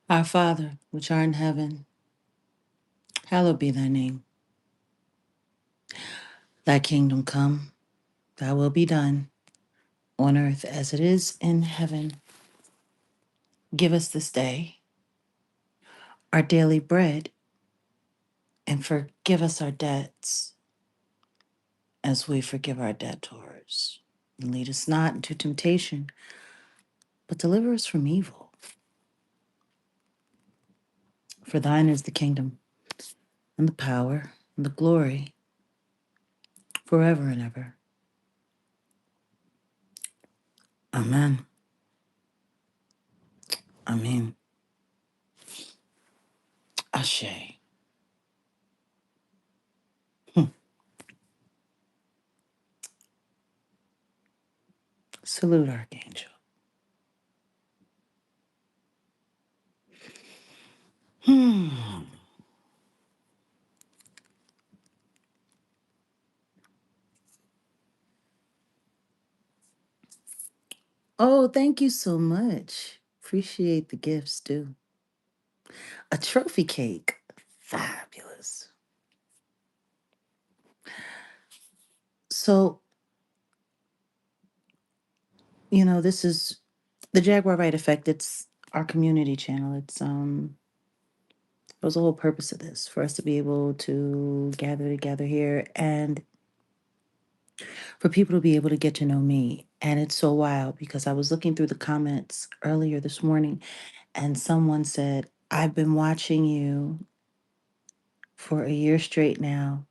Our Father, which art in heaven, hallowed be thy name. Thy kingdom come, thy will be done, on earth as it is in heaven. Give us this day our daily bread, and forgive us our debts as we forgive our debtors. And lead us not into temptation, but deliver us from evil. For thine is the kingdom, and the power, and the glory, forever and ever. Amen. Amen. Ashe. Salute, Archangel. Hmm. Oh, thank you so much. Appreciate the gifts too. A trophy cake. Fabulous. So, this is the Jaguar Wright Effect. It's our community channel. It was the whole purpose of this for us to be able to gather together here and for people to be able to get to know me. And it's so wild because I was looking through the comments earlier this morning and someone said, I've been watching you for a year straight now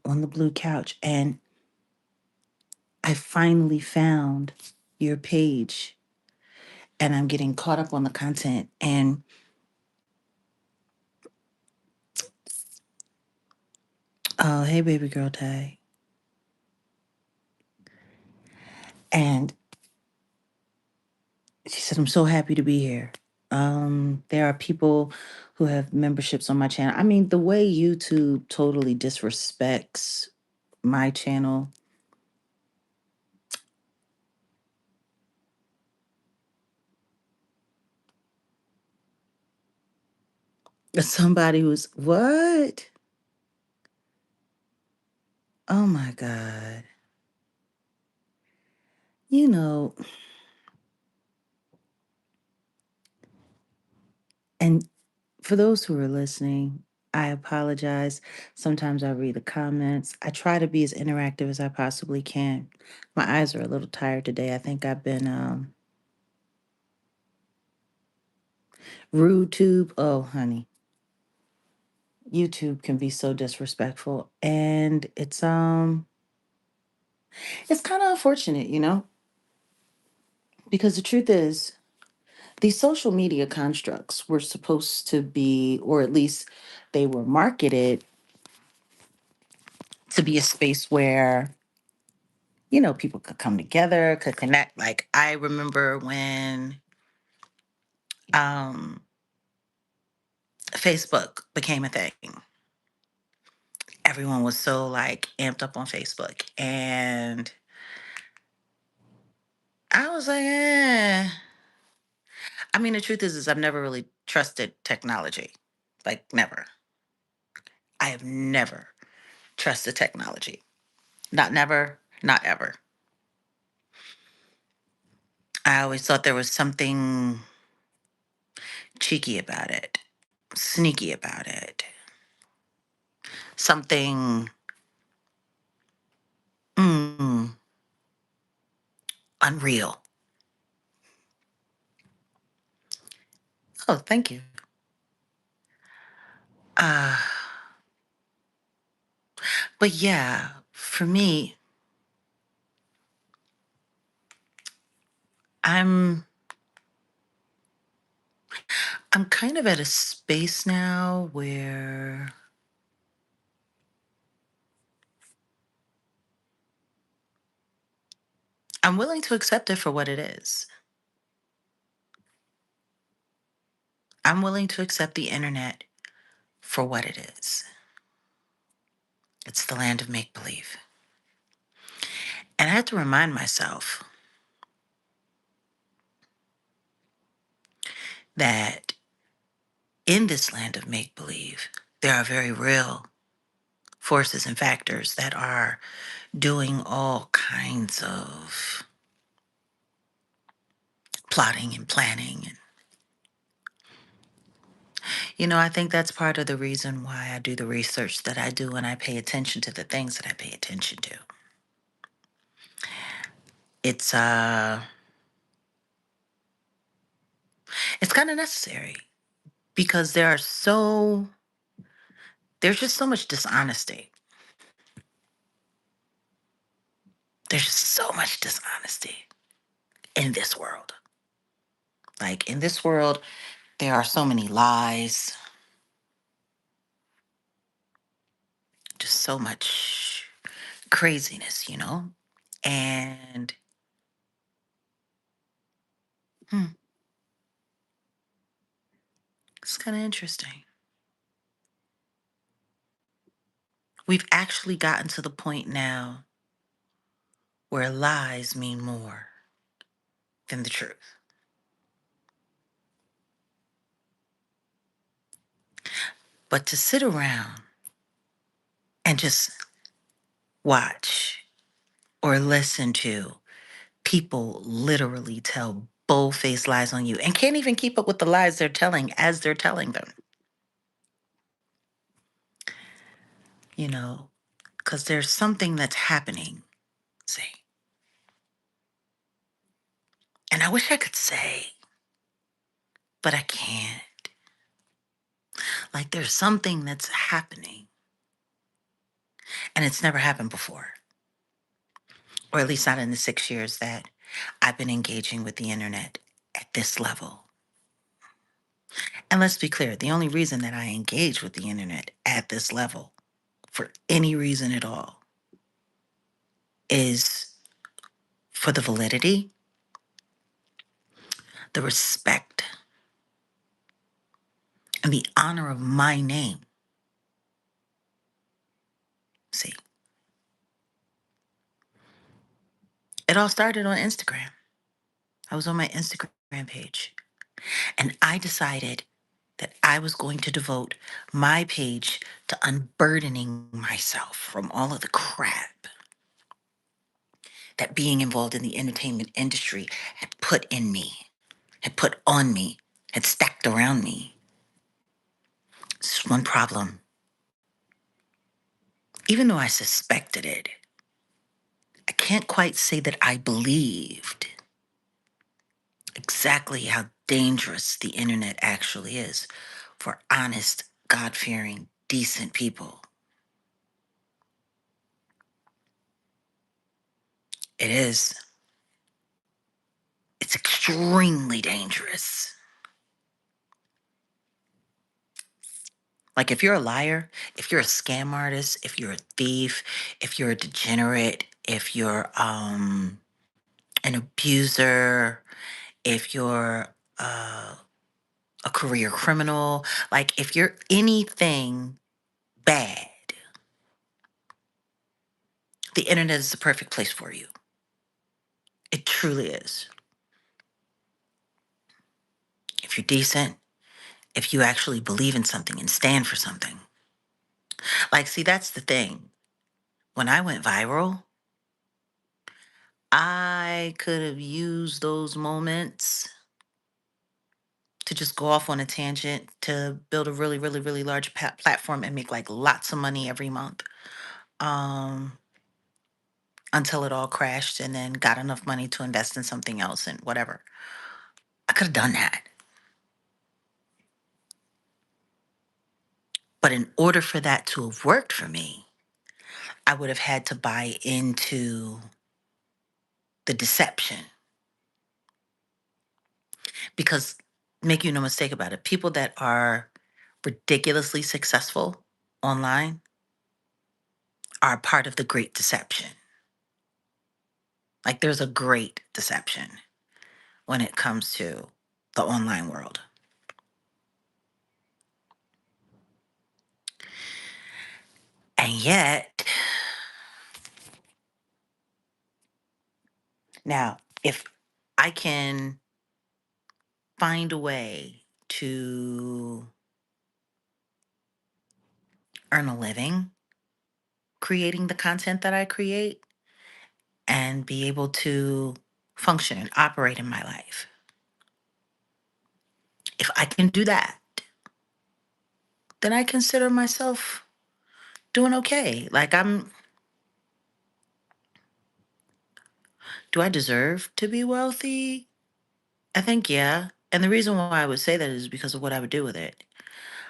on the blue couch. And I finally found your page and I'm getting caught up on the content. And oh, hey, baby girl, Tay. And she said, I'm so happy to be here. There are people who have memberships on my channel. I mean, the way YouTube totally disrespects my channel. Somebody who's, what? Oh my God. You know, and for those who are listening, I apologize. Sometimes I read the comments. I try to be as interactive as I possibly can. My eyes are a little tired today. I think I've been rude tube. Oh, honey. YouTube can be so disrespectful and it's kind of unfortunate, because the truth is these social media constructs were supposed to be, or at least they were marketed to be a space where people could come together, could connect. Like I remember when um, Facebook became a thing. Everyone was so like amped up on Facebook, and I was like, eh. I mean, the truth is I've never really trusted technology, like never. I have never trusted technology. Not never, not ever. I always thought there was something cheeky about it, sneaky about it, something mm, unreal. Oh, thank you. Uh, but yeah, for me, I'm I'm kind of at a space now where I'm willing to accept it for what it is. I'm willing to accept the internet for what it is. It's the land of make believe. And I had to remind myself that in this land of make believe, there are very real forces and factors that are doing all kinds of plotting and planning. And, I think that's part of the reason why I do the research that I do and I pay attention to the things that I pay attention to. It's it's kind of necessary because there's just so much dishonesty. There's just so much dishonesty in this world. Like in this world, there are so many lies, just so much craziness. And hmm, it's kind of interesting. We've actually gotten to the point now where lies mean more than the truth. But to sit around and just watch or listen to people literally tell bold-faced lies on you and can't even keep up with the lies they're telling as they're telling them, you know, because there's something that's happening, see. And I wish I could say, but I can't. Like there's something that's happening and it's never happened before, or at least not in the 6 years that I've been engaging with the internet at this level. And let's be clear, the only reason that I engage with the internet at this level, for any reason at all, is for the validity, the respect, and the honor of my name. See, it all started on Instagram. I was on my Instagram page, and I decided that I was going to devote my page to unburdening myself from all of the crap that being involved in the entertainment industry had put in me, had put on me, had stacked around me. It's one problem. Even though I suspected it, I can't quite say that I believed exactly how dangerous the internet actually is for honest, God fearing, decent people. It is. It's extremely dangerous. Like if you're a liar, if you're a scam artist, if you're a thief, if you're a degenerate, if you're an abuser, if you're a career criminal, like if you're anything bad, the internet is the perfect place for you. It truly is. If you're decent, if you actually believe in something and stand for something. Like, see, that's the thing. When I went viral, I could have used those moments to just go off on a tangent to build a really, really, really large platform and make like lots of money every month. Um, until it all crashed and then got enough money to invest in something else and whatever. I could have done that. But in order for that to have worked for me, I would have had to buy into the deception. Because make you no mistake about it, people that are ridiculously successful online are part of the great deception. Like there's a great deception when it comes to the online world. And yet, now, if I can find a way to earn a living creating the content that I create and be able to function and operate in my life. If I can do that, then I consider myself doing okay. Do I deserve to be wealthy? I think, yeah. And the reason why I would say that is because of what I would do with it.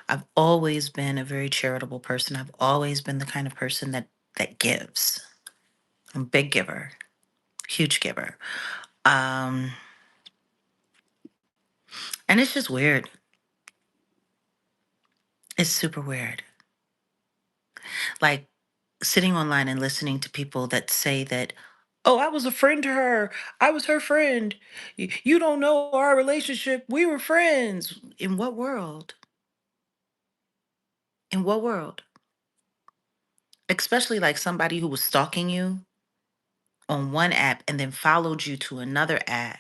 I've always been a very charitable person. I've always been the kind of person that gives. I'm a big giver, huge giver. Um, and it's just weird. It's super weird. Like sitting online and listening to people that say that, oh, I was a friend to her. I was her friend. You don't know our relationship. We were friends. In what world? In what world? Especially like somebody who was stalking you on one app and then followed you to another app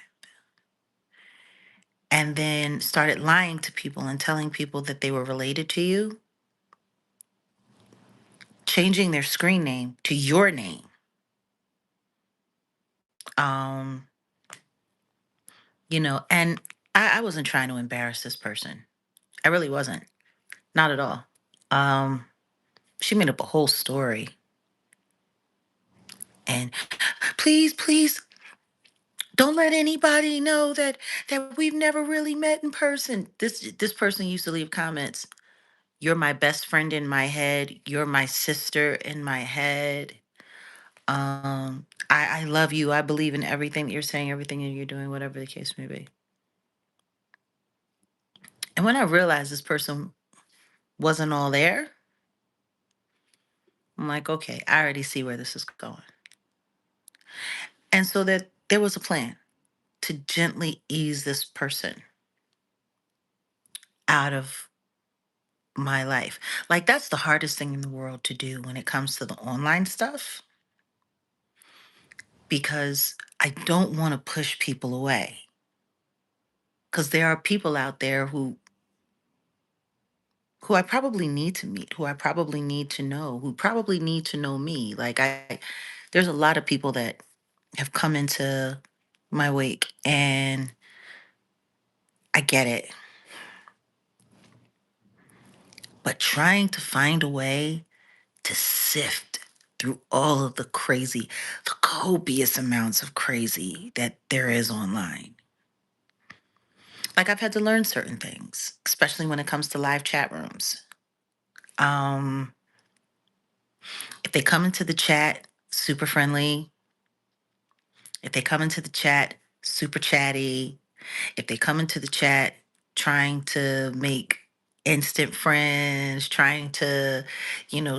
and then started lying to people and telling people that they were related to you, changing their screen name to your name. Um, and I wasn't trying to embarrass this person. I really wasn't. Not at all. Um, she made up a whole story. And please, please don't let anybody know that we've never really met in person. This person used to leave comments. You're my best friend in my head. You're my sister in my head. I love you. I believe in everything that you're saying, everything that you're doing, whatever the case may be. And when I realized this person wasn't all there, I'm like, okay, I already see where this is going. And so that there was a plan to gently ease this person out of my life. Like that's the hardest thing in the world to do when it comes to the online stuff because I don't want to push people away. Cuz there are people out there who I probably need to meet, who I probably need to know, who probably need to know me. There's a lot of people that have come into my wake and I get it. But trying to find a way to sift through all of the copious amounts of crazy that there is online. Like I've had to learn certain things, especially when it comes to live chat rooms. Um, if they come into the chat, super friendly. If they come into the chat, super chatty. If they come into the chat trying to make instant friends, trying to,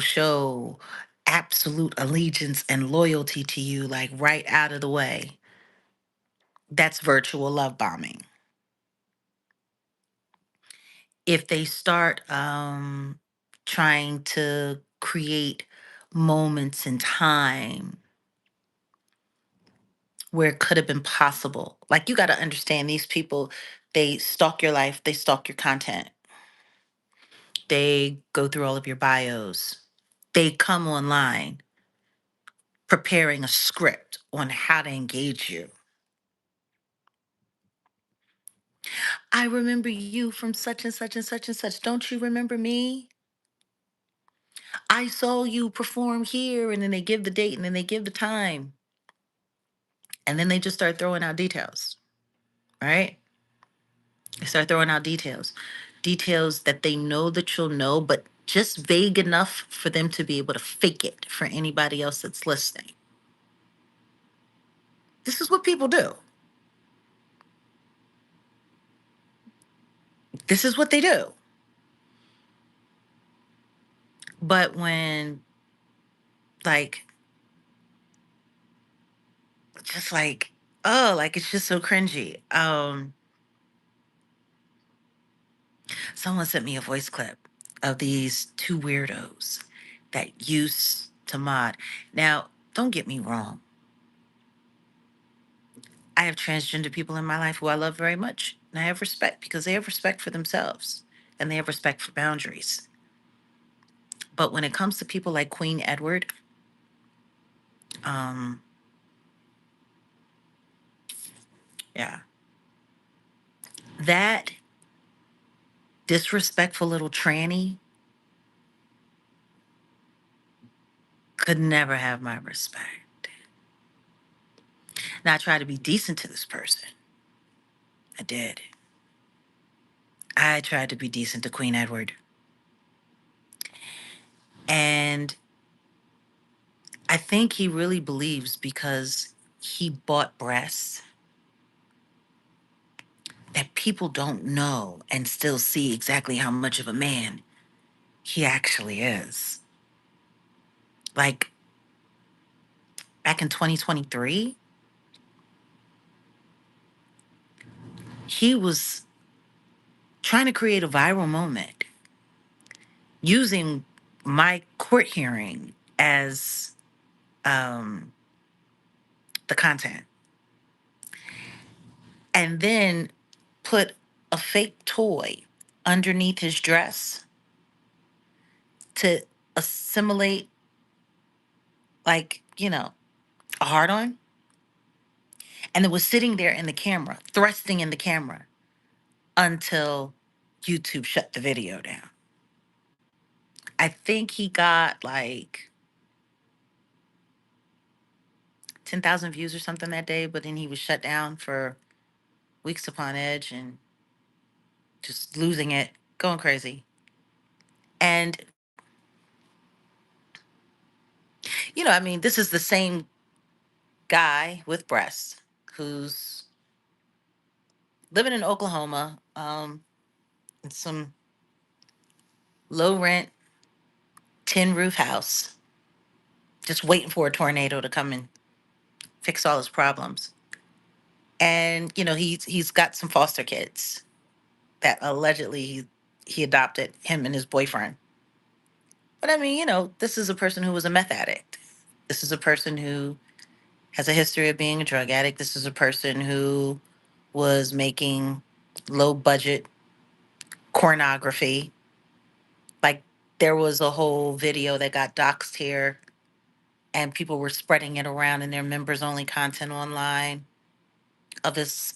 show absolute allegiance and loyalty to you, like right out of the way, that's virtual love bombing. If they start trying to create moments in time where it could have been possible, like you got to understand these people, they stalk your life, they stalk your content, they go through all of your bios, they come online preparing a script on how to engage you. I remember you from such and such and such and such. Don't you remember me? I saw you perform here, and then they give the date and then they give the time. And then they just start throwing out details, right? They start throwing out details. Details that they know that you'll know, but just vague enough for them to be able to fake it for anybody else that's listening. This is what people do. This is what they do. But when, like, just like, oh, like it's just so cringy. Someone sent me a voice clip of these two weirdos that used to mod. Now, don't get me wrong. I have transgender people in my life who I love very much. And I have respect because they have respect for themselves and they have respect for boundaries. But when it comes to people like Queen Edward, um, yeah, that disrespectful little tranny could never have my respect. Now, I tried to be decent to this person. I did. I tried to be decent to Queen Edward. And I think he really believes because he bought breasts that people don't know and still see exactly how much of a man he actually is. Like back in 2023, he was trying to create a viral moment using my court hearing as um, the content, and then put a fake toy underneath his dress to assimilate, like, a hard on, and it was sitting there in the camera, thrusting in the camera until YouTube shut the video down. I think he got like 10,000 views or something that day, but then he was shut down for weeks upon edge and just losing it, going crazy. And, I mean, this is the same guy with breasts who's living in Oklahoma, in some low rent, tin roof house, just waiting for a tornado to come and fix all his problems. And, he's got some foster kids that allegedly he adopted, him and his boyfriend. But I mean, this is a person who was a meth addict. This is a person who has a history of being a drug addict. This is a person who was making low budget pornography. Like, there was a whole video that got doxed here, and people were spreading it around in their members only content online of this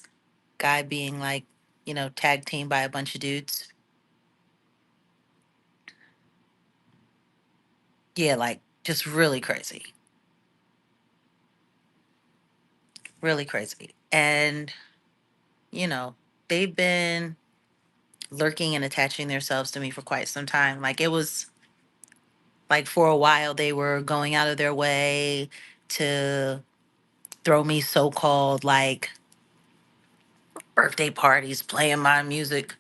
guy being like, tag teamed by a bunch of dudes. Yeah, like just really crazy. Really crazy. And, you know, they've been lurking and attaching themselves to me for quite some time. Like, it was like for a while they were going out of their way to throw me so-called like birthday parties, playing my music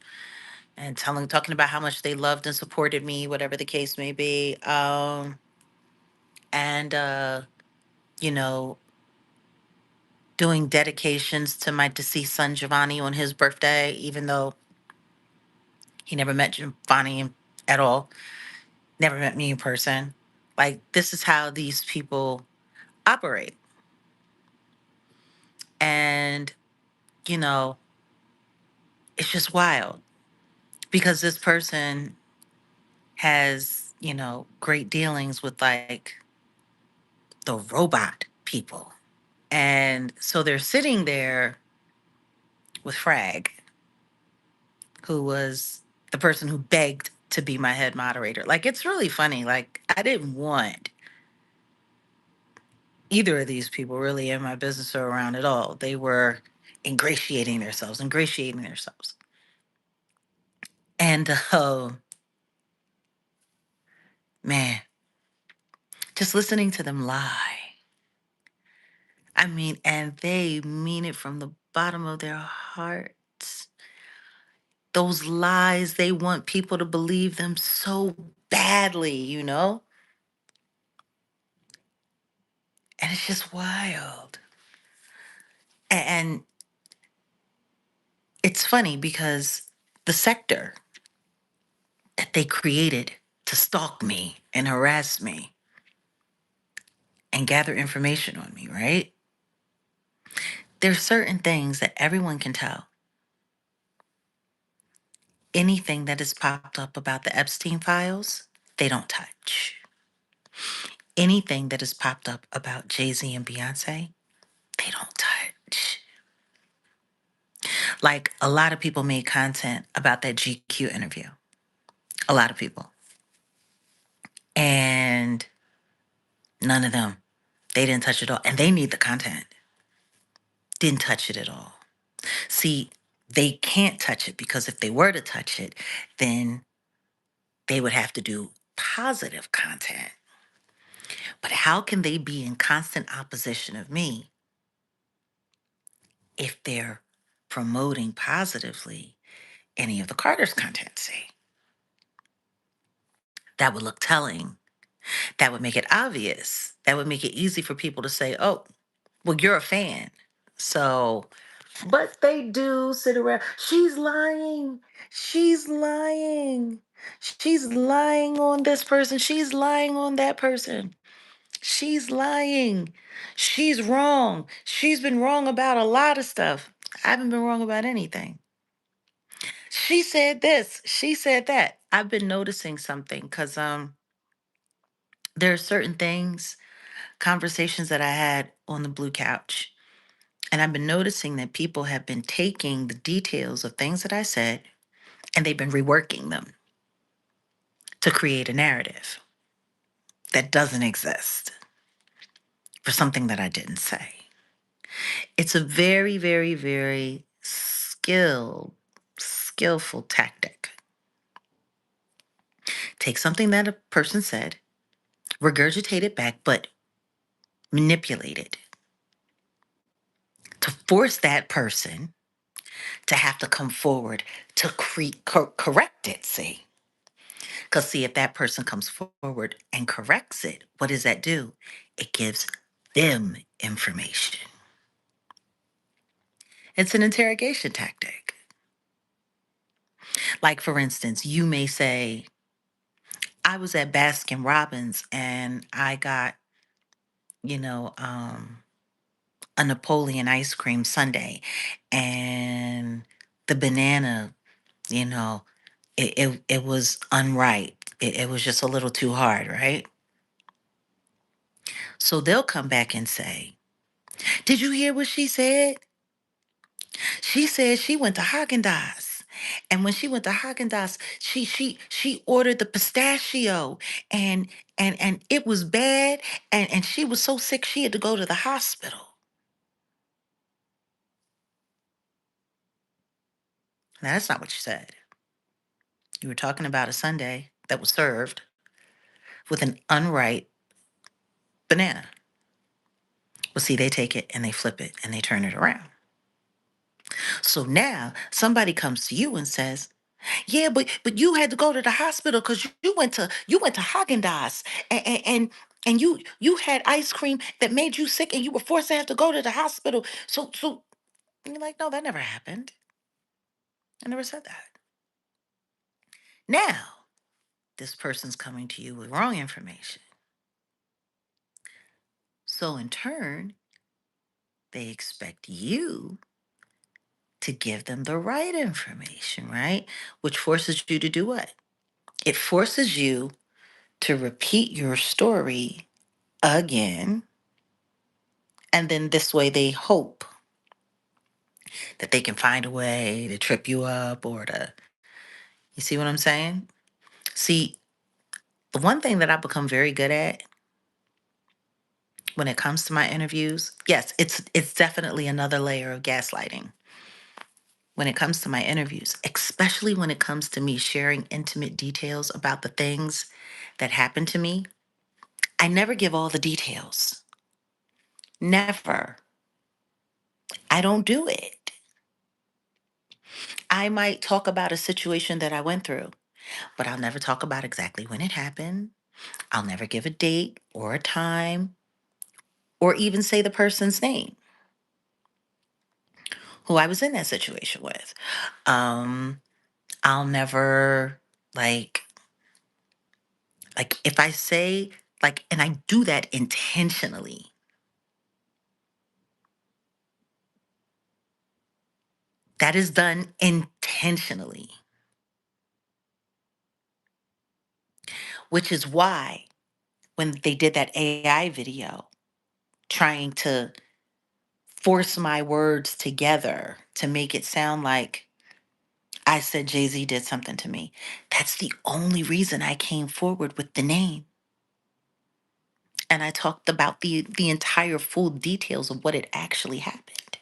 and talking about how much they loved and supported me, whatever the case may be. And you know, doing dedications to my deceased son Giovanni on his birthday, even though he never met Giovanni at all, never met me in person. Like, this is how these people operate. And, you know, it's just wild because this person has, great dealings with like the robot people. And so they're sitting there with Frag, who was the person who begged to be my head moderator. Like, it's really funny. Like, I didn't want either of these people really in my business or around at all. They were ingratiating themselves. And, man, just listening to them lie. I mean, and they mean it from the bottom of their hearts. Those lies, they want people to believe them so badly. And it's just wild. And it's funny because the sector that they created to stalk me and harass me and gather information on me, right? There's certain things that everyone can tell. Anything that has popped up about the Epstein files, they don't touch. Anything that has popped up about Jay-Z and Beyonce, they don't touch. Like, a lot of people made content about that GQ interview. A lot of people. And none of them, they didn't touch it all. And they need the content. Didn't touch it at all. See, they can't touch it because if they were to touch it, then they would have to do positive content. But how can they be in constant opposition of me if they're promoting positively any of the Carter's content? See, that would look telling. That would make it obvious. That would make it easy for people to say, oh, well, you're a fan. So, but they do sit around. She's lying. She's lying. She's lying on this person. She's lying on that person. She's lying. She's wrong. She's been wrong about a lot of stuff. I haven't been wrong about anything. She said this. She said that. I've been noticing something because there are certain things, conversations that I had on the blue couch. And I've been noticing that people have been taking the details of things that I said and they've been reworking them to create a narrative that doesn't exist for something that I didn't say. It's a very, very, very skillful tactic. Take something that a person said, regurgitate it back, but manipulate it to force that person to have to come forward to correct it, see? Because, see, if that person comes forward and corrects it, what does that do? It gives them information. It's an interrogation tactic. Like, for instance, you may say, I was at Baskin Robbins and I got, you know, a Napoleon ice cream sundae and the banana, you know, it was unripe. It was just a little too hard, right? So they'll come back and say, did you hear what she said? She said she went to Haagen-Dazs. And when she went to Haagen-Dazs, she ordered the pistachio and and it was bad and she was so sick she had to go to the hospital. Now that's not what you said. You were talking about a sundae that was served with an unripe banana. Well, see, they take it and they flip it and they turn it around. So now somebody comes to you and says, yeah, but you had to go to the hospital because you went to Haagen-Dazs and you had ice cream that made you sick and you were forced to have to go to the hospital. So and you're like, no, that never happened. I never said that. Now this person's coming to you with wrong information. So in turn, they expect you to give them the right information, right? Which forces you to do what? It forces you to repeat your story again. And then this way they hope that they can find a way to trip you up or to, you see what I'm saying? See, the one thing that I've become very good at when it comes to my interviews, yes, it's definitely another layer of gaslighting. When it comes to my interviews, especially when it comes to me sharing intimate details about the things that happened to me, I never give all the details. Never. I don't do it. I might talk about a situation that I went through, but I'll never talk about exactly when it happened. I'll never give a date or a time or even say the person's name who I was in that situation with. Um, I'll never like if I say and I do that intentionally. That is done intentionally, which is why when they did that AI video trying to force my words together to make it sound like I said Jay-Z did something to me, that's the only reason I came forward with the name. And I talked about the entire full details of what had actually happened.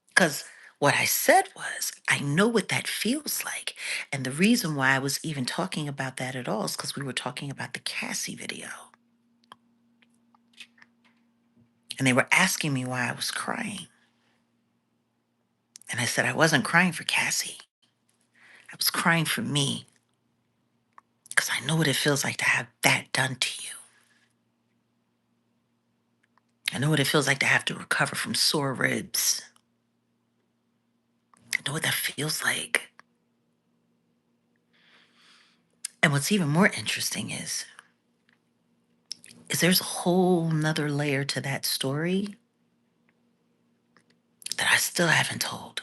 Because what I said was, I know what that feels like. And the reason why I was even talking about that at all is because we were talking about the Cassie video. And they were asking me why I was crying. And I said, I wasn't crying for Cassie. I was crying for me because I know what it feels like to have that done to you. I know what it feels like to have to recover from sore ribs. I know what that feels like. And what's even more interesting is there's a whole nother layer to that story that I still haven't told.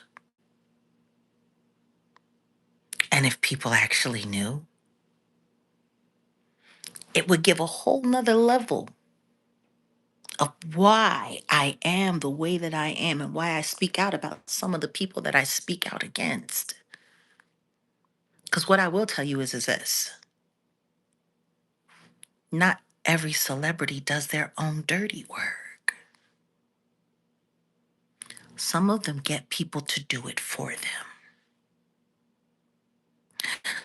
And if people actually knew, it would give a whole nother level of why I am the way that I am and why I speak out about some of the people that I speak out against. Because what I will tell you is this: not every celebrity does their own dirty work. Some of them get people to do it for them.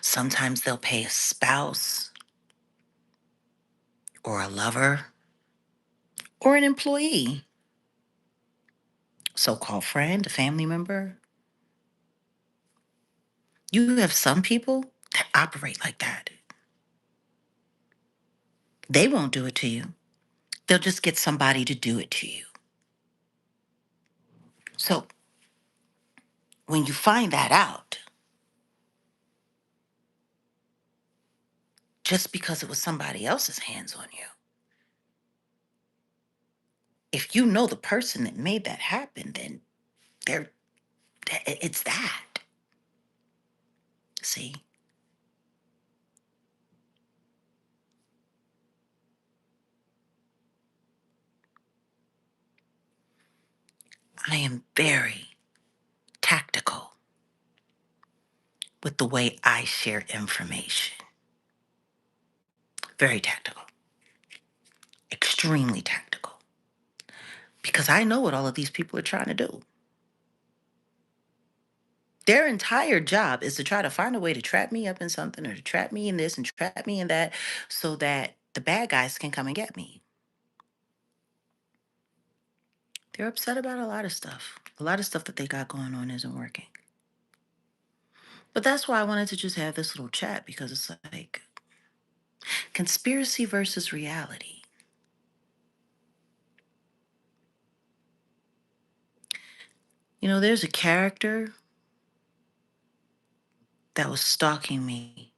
Sometimes they'll pay a spouse or a lover or an employee, so called friend, a family member. You have some people that operate like that. They won't do it to you, they'll just get somebody to do it to you. So when you find that out, just because it was somebody else's hands on you, if you know the person that made that happen, then they're it's that. See, I am very tactical with the way I share information. Very tactical, extremely tactical, because I know what all of these people are trying to do. Their entire job is to try to find a way to trap me up in something or to trap me in this and trap me in that so that the bad guys can come and get me. They're upset about a lot of stuff. A lot of stuff that they got going on isn't working. But that's why I wanted to just have this little chat because it's like conspiracy versus reality. You know, there's a character that was stalking me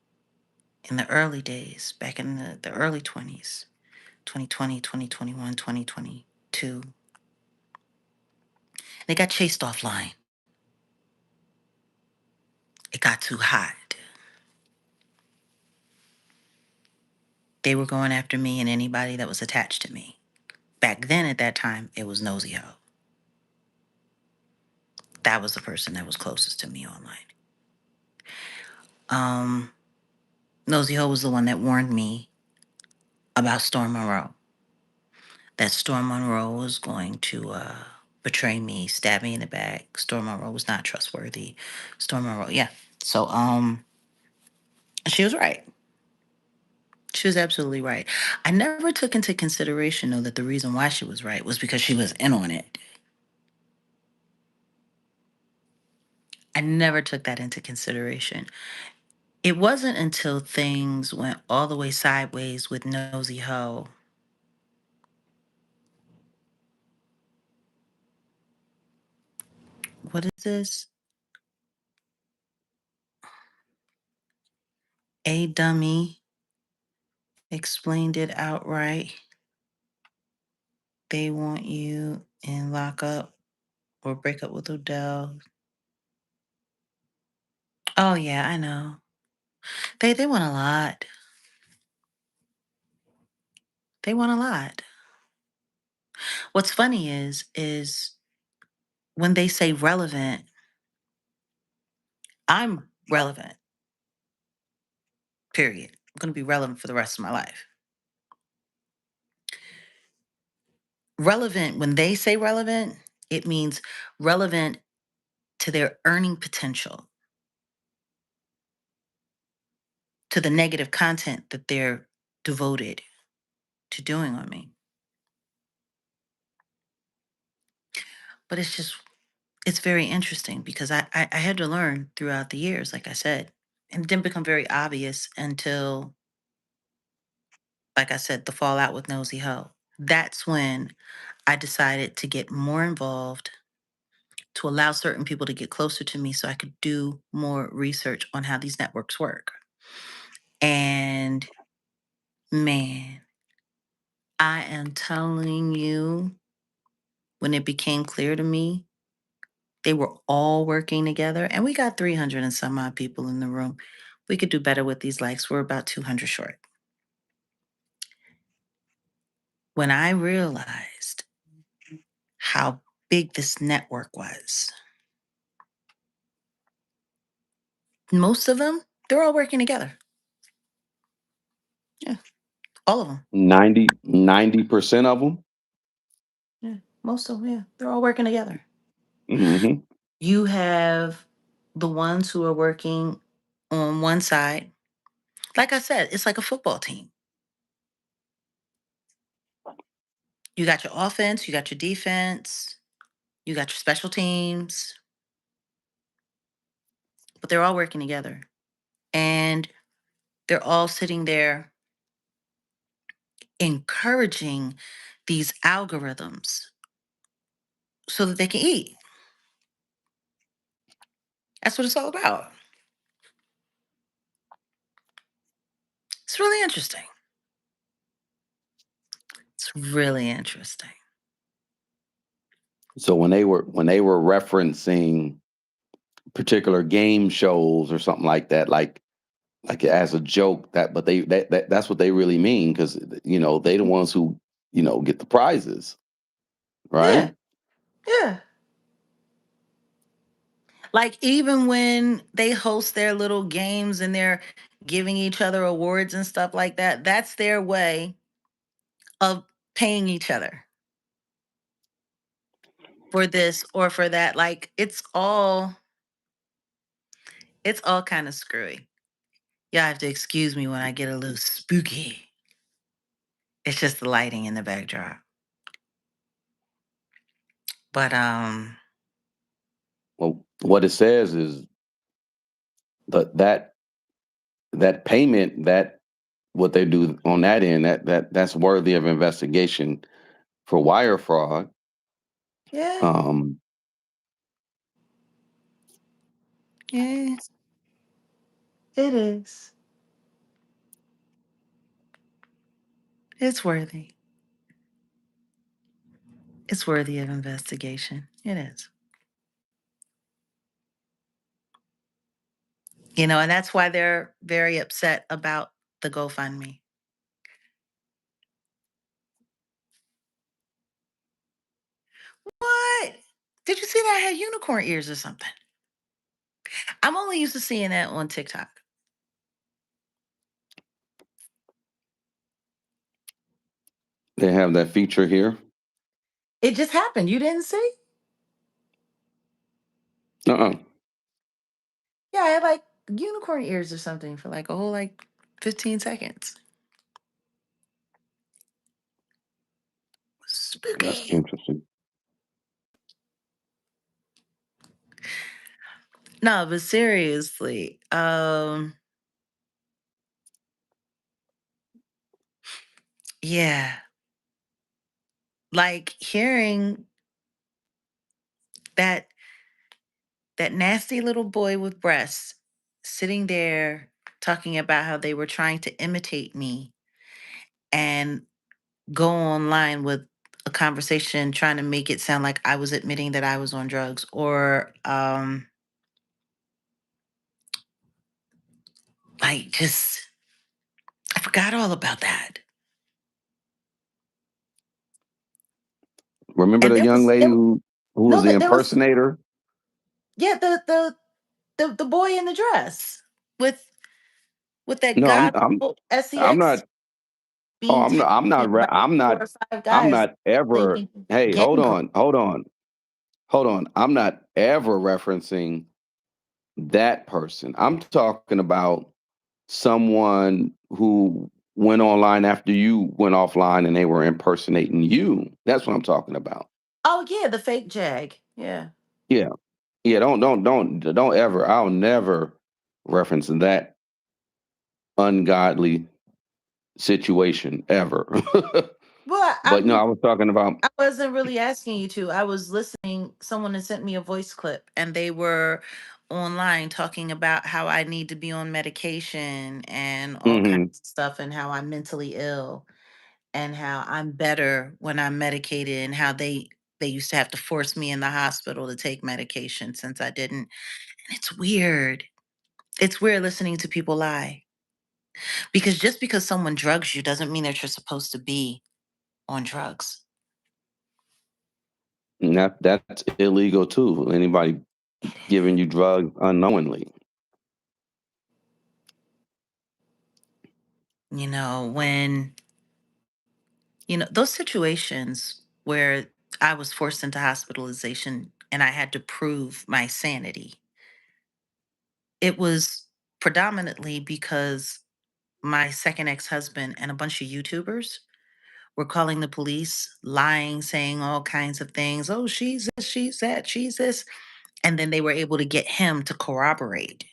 in the early days, back in the early 20s, 2020, 2021, 2022. They got chased offline. It got too hot. They were going after me and anybody that was attached to me. Back then, at that time, it was Nosy Ho. That was the person that was closest to me online. Um, Nosy Ho was the one that warned me about Storm Monroe. That Storm Monroe was going to betray me, stab me in the back. Storm Monroe was not trustworthy. Storm Monroe, yeah. So she was right. She was absolutely right. I never took into consideration though that the reason why she was right was because she was in on it. I never took that into consideration. It wasn't until things went all the way sideways with Nosy Ho. What is this? A dummy explained it outright. they want you in lockup or break up with Odell. Oh yeah, I know. They want a lot. They want a lot. What's funny is when they say relevant, I'm relevant. Period. I'm going to be relevant for the rest of my life. Relevant, when they say relevant, it means relevant to their earning potential, to the negative content that they're devoted to doing on me. But it's very interesting because I had to learn throughout the years, like I said, and it didn't become very obvious until, like I said, the fallout with Nosy Ho. That's when I decided to get more involved, to allow certain people to get closer to me so I could do more research on how these networks work. And man, I am telling you, when it became clear to me, they were all working together, and we got 300 and some odd people in the room. We could do better with these likes. We're about 200 short. When I realized how big this network was, most of them, they're all working together. Yeah, all of them. 90% of them. Yeah, most of them, yeah. They're all working together. Hmm. You have the ones who are working on one side. Like I said, it's like a football team. You got your offense, you got your defense, you got your special teams, but they're all working together. And they're all sitting there encouraging these algorithms so that they can eat. That's what it's all about. It's really interesting. It's really interesting. So when they were referencing particular game shows or something like that, like as a joke, but that's what they really mean, because they the ones who get the prizes, Yeah, right? yeah. Like even when they host their little games and they're giving each other awards and stuff like that, that's their way of paying each other for this or for that. Like it's all kind of screwy. Y'all have to excuse me when I get a little spooky. It's just the lighting in the backdrop. But Well, what it says is that payment, that what they do on that end, that's worthy of investigation for wire fraud. yeah, Um, yeah, it is. It's worthy. It's worthy of investigation. It is. And that's why they're very upset about the GoFundMe. What? Did you see that I had unicorn ears or something? I'm only used to seeing that on TikTok. they have that feature here. It just happened. You didn't see? Uh-uh. Yeah, I had like unicorn ears or something for like a whole like 15 seconds. That's Spooky. interesting. No, but seriously, yeah, like hearing that that nasty little boy with breasts sitting there talking about how they were trying to imitate me and go online with a conversation trying to make it sound like I was admitting that I was on drugs, or like just I forgot all about that. Remember And the young lady there was who was no the that there was impersonator? yeah the boy in the dress with that No, god I'm sex not. Oh, being tagged in by four or five I'm guys not ever. thinking Hey, gang code. hold on. I'm not ever referencing that person. I'm talking about someone who went online after you went offline and they were impersonating you. That's what I'm talking about. Oh yeah, the fake Jag. Yeah. Yeah. Yeah, don't ever. I'll never reference that ungodly situation ever. Well, But no, I was talking about. I wasn't really asking you to. I was listening. Someone had sent me a voice clip and they were online talking about how I need to be on medication and all kinds Mhm. of stuff, and how I'm mentally ill and how I'm better when I'm medicated, and how they used to have to force me in the hospital to take medication since I didn't. And it's weird. It's weird listening to people lie, because just because someone drugs you doesn't mean that you're supposed to be on drugs. And that's illegal too. Anybody giving you drugs unknowingly. When those situations where I was forced into hospitalization and I had to prove my sanity, it was predominantly because my second ex-husband and a bunch of YouTubers were calling the police, lying, saying all kinds of things. Oh, she's this, she's that, she's this. And then they were able to get him to corroborate.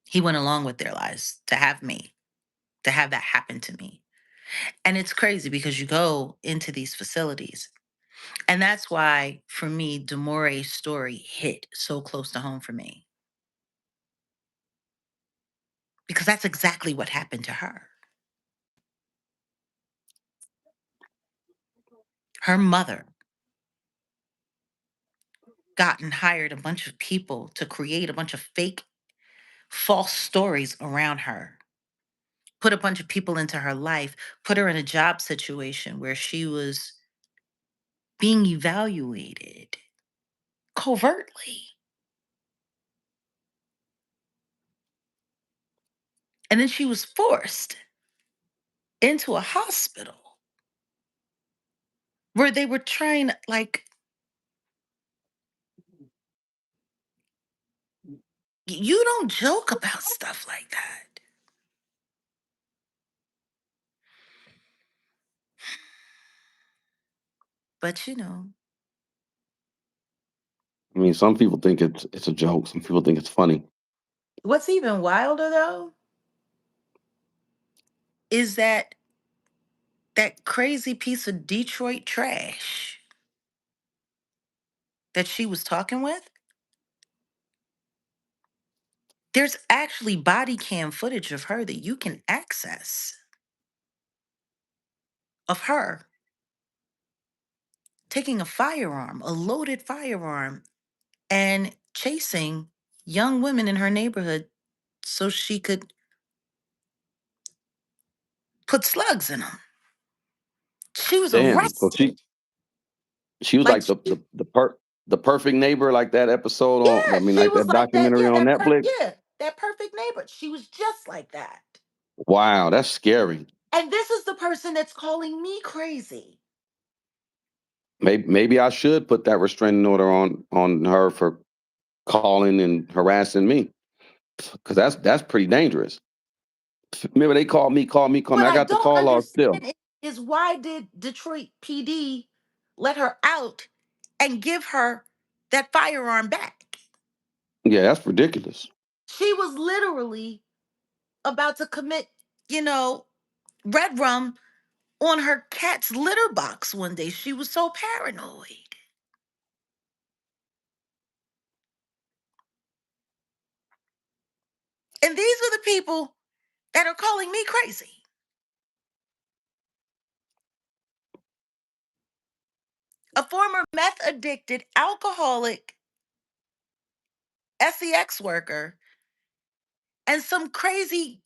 He went along with their lies to have that happen to me. And it's crazy because you go into these facilities. And that's why, for me, Demore's story hit so close to home for me, because that's exactly what happened to her. Her mother got and hired a bunch of people to create a bunch of fake, false stories around her, put a bunch of people into her life, put her in a job situation where she was being evaluated covertly. And then she was forced into a hospital where they were trying, like, you don't joke about stuff like that. But I mean, some people think it's a joke. Some people think it's funny. what's even wilder though is that crazy piece of Detroit trash that she was talking with, there's actually body cam footage of her that you can access, of her taking a firearm, a loaded firearm, and chasing young women in her neighborhood so she could put slugs in them. She was Damn. So arrested. she was Like like she, the perfect neighbor, like that episode on. I yeah, mean, she like was that like that. documentary Yeah, on Netflix. that perfect neighbor. She was just like that. Wow, that's scary. And this is the person that's calling me crazy. Maybe I should put that restraining order on her for calling and harassing me, because that's pretty dangerous. Remember, they called me. What I I got the don't call log still. understand is why did Detroit PD let her out and give her that firearm back? Yeah, that's ridiculous. She was literally about to commit, you know, red rum on her cat's litter box one day. She was so paranoid. And these are the people that are calling me crazy. A former meth addicted, alcoholic sex worker, and some crazy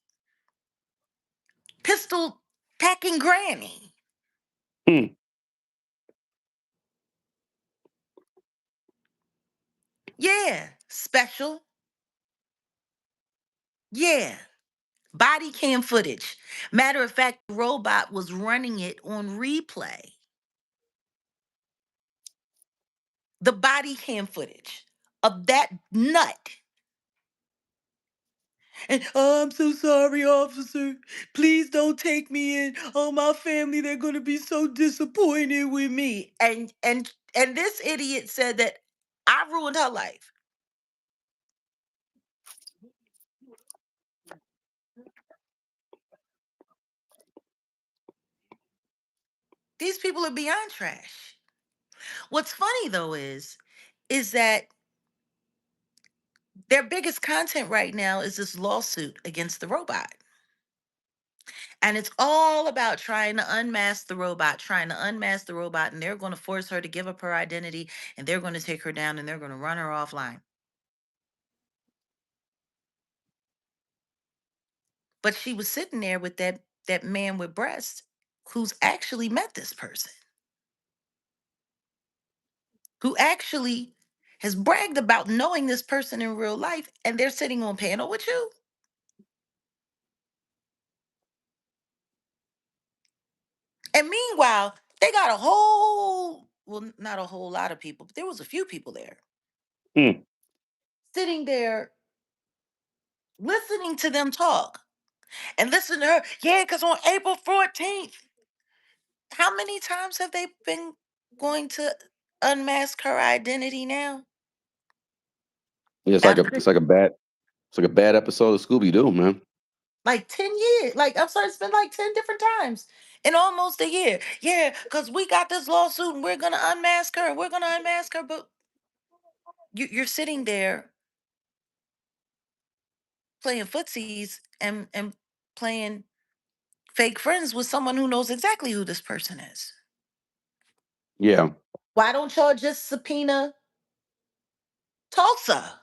pistol packing granny. Hmm. Yeah, special. Yeah, body cam footage. Matter of fact, the robot was running it on replay. The body cam footage of that nut. And oh, I'm so sorry, officer. Please don't take me in. Oh, my family, they're gonna be so disappointed with me. And this idiot said that I ruined her life. These people are beyond trash. What's funny though is that their biggest content right now is this lawsuit against the robot. And it's all about trying to unmask the robot, trying to unmask the robot, and they're going to force her to give up her identity, and they're going to take her down, and they're going to run her offline. But she was sitting there with that man with breasts who's actually met this person, who actually has bragged about knowing this person in real life, and they're sitting on panel with you. And meanwhile, they got a whole, well, not a whole lot of people, but there was a few people there Hmm. sitting there listening to them talk and listen to her. Yeah, because on April 14th, how many times have they been going to unmask her identity now? Yeah, Now, it's like a bad episode of Scooby Doo, man. like 10 years. Like, I'm sorry, it's been like 10 different times in almost a year. Yeah, because we got this lawsuit and we're going to unmask her and we're going to unmask her. But you're sitting there playing footsies and playing fake friends with someone who knows exactly who this person is. Yeah, Why don't y'all just subpoena Tulsa?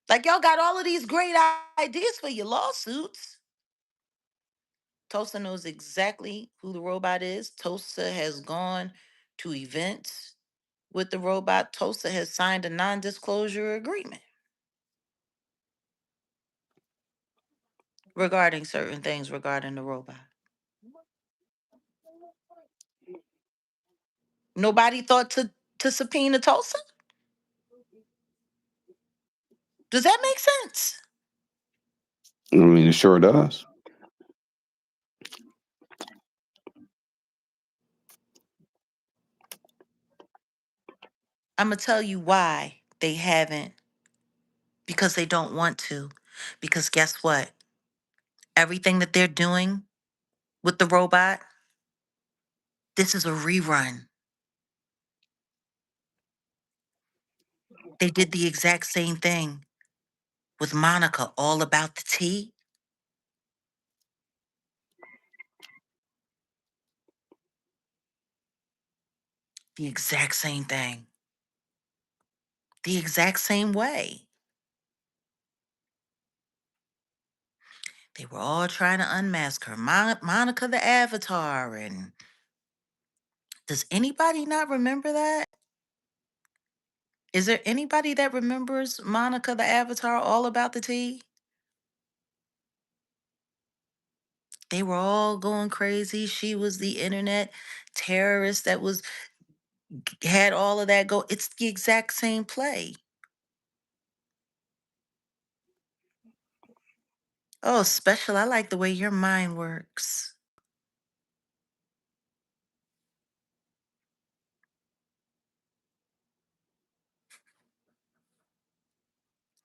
Like, y'all got all of these great ideas for your lawsuits. Tulsa knows exactly who the robot is. Tulsa has gone to events with the robot. Tulsa has signed a non disclosure agreement regarding certain things regarding the robot. Nobody thought to subpoena Tulsa? Does that make sense? I mean it sure does. I'm going to tell you why they haven't, because they don't want to. Because guess what? Everything that they're doing with the robot, this is a rerun. They did the exact same thing with Monica, all about the tea. The exact same thing. The exact same way. They were all trying to unmask her. Monica the Avatar. And does anybody not remember that? Is there anybody that remembers Monica the Avatar, all about the tea? They were all going crazy. She was the internet terrorist that was had all of that go. It's the exact same play. Oh, special. I like the way your mind works.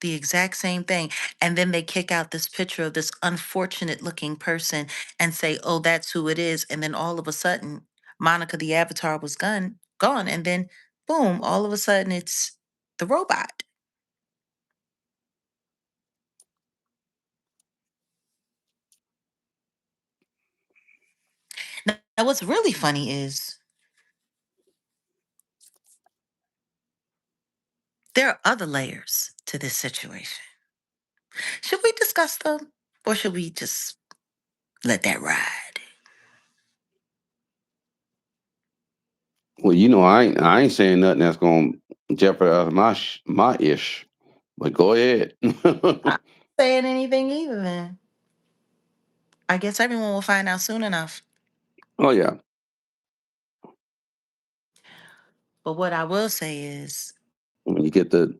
The exact same thing. And then they kick out this picture of this unfortunate looking person and say, oh, that's who it is. And then all of a sudden, Monica the Avatar was gone. And then boom, all of a sudden it's the robot. And what's really funny is there are other layers to this situation. Should we discuss them or should we just let that ride? Well, I ain't saying nothing that's gonna jeopardize my ish. But go ahead. Not saying anything either then. I guess everyone will find out soon enough. Oh yeah. But what I will say is, When you get the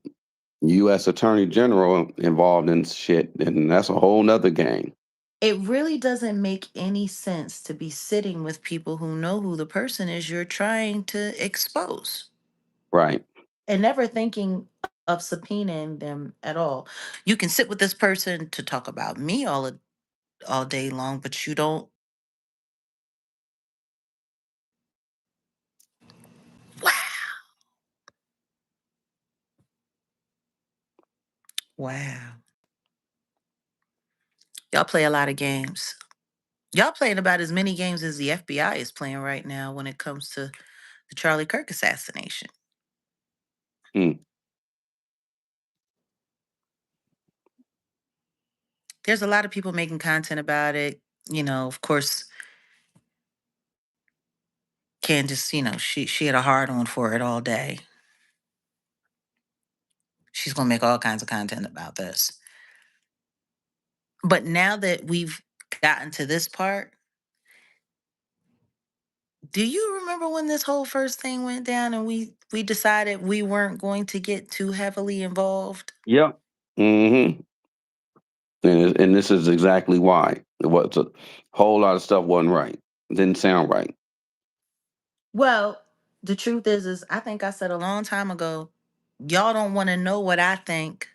U.S. Attorney General involved in shit, then that's a whole nother game. it really doesn't make any sense to be sitting with people who know who the person is you're trying to expose Right. and never thinking of subpoenaing them at all. You can sit with this person to talk about me all day long, but you don't. Wow. Wow. Y'all play a lot of games. Y'all playing about as many games as the FBI is playing right now when it comes to the Charlie Kirk assassination. Hmm. There's a lot of people making content about it. Of course, Candace, she had a hard on for it all day. She's gonna make all kinds of content about this. But now that we've gotten to this part, do you remember when this whole first thing went down and we decided we weren't going to get too heavily involved? Yep. Hmm. And this is exactly why. It was a whole lot of stuff wasn't right. Didn't sound right. Well, the truth is I think I said a long time ago, y'all don't want to know what I think.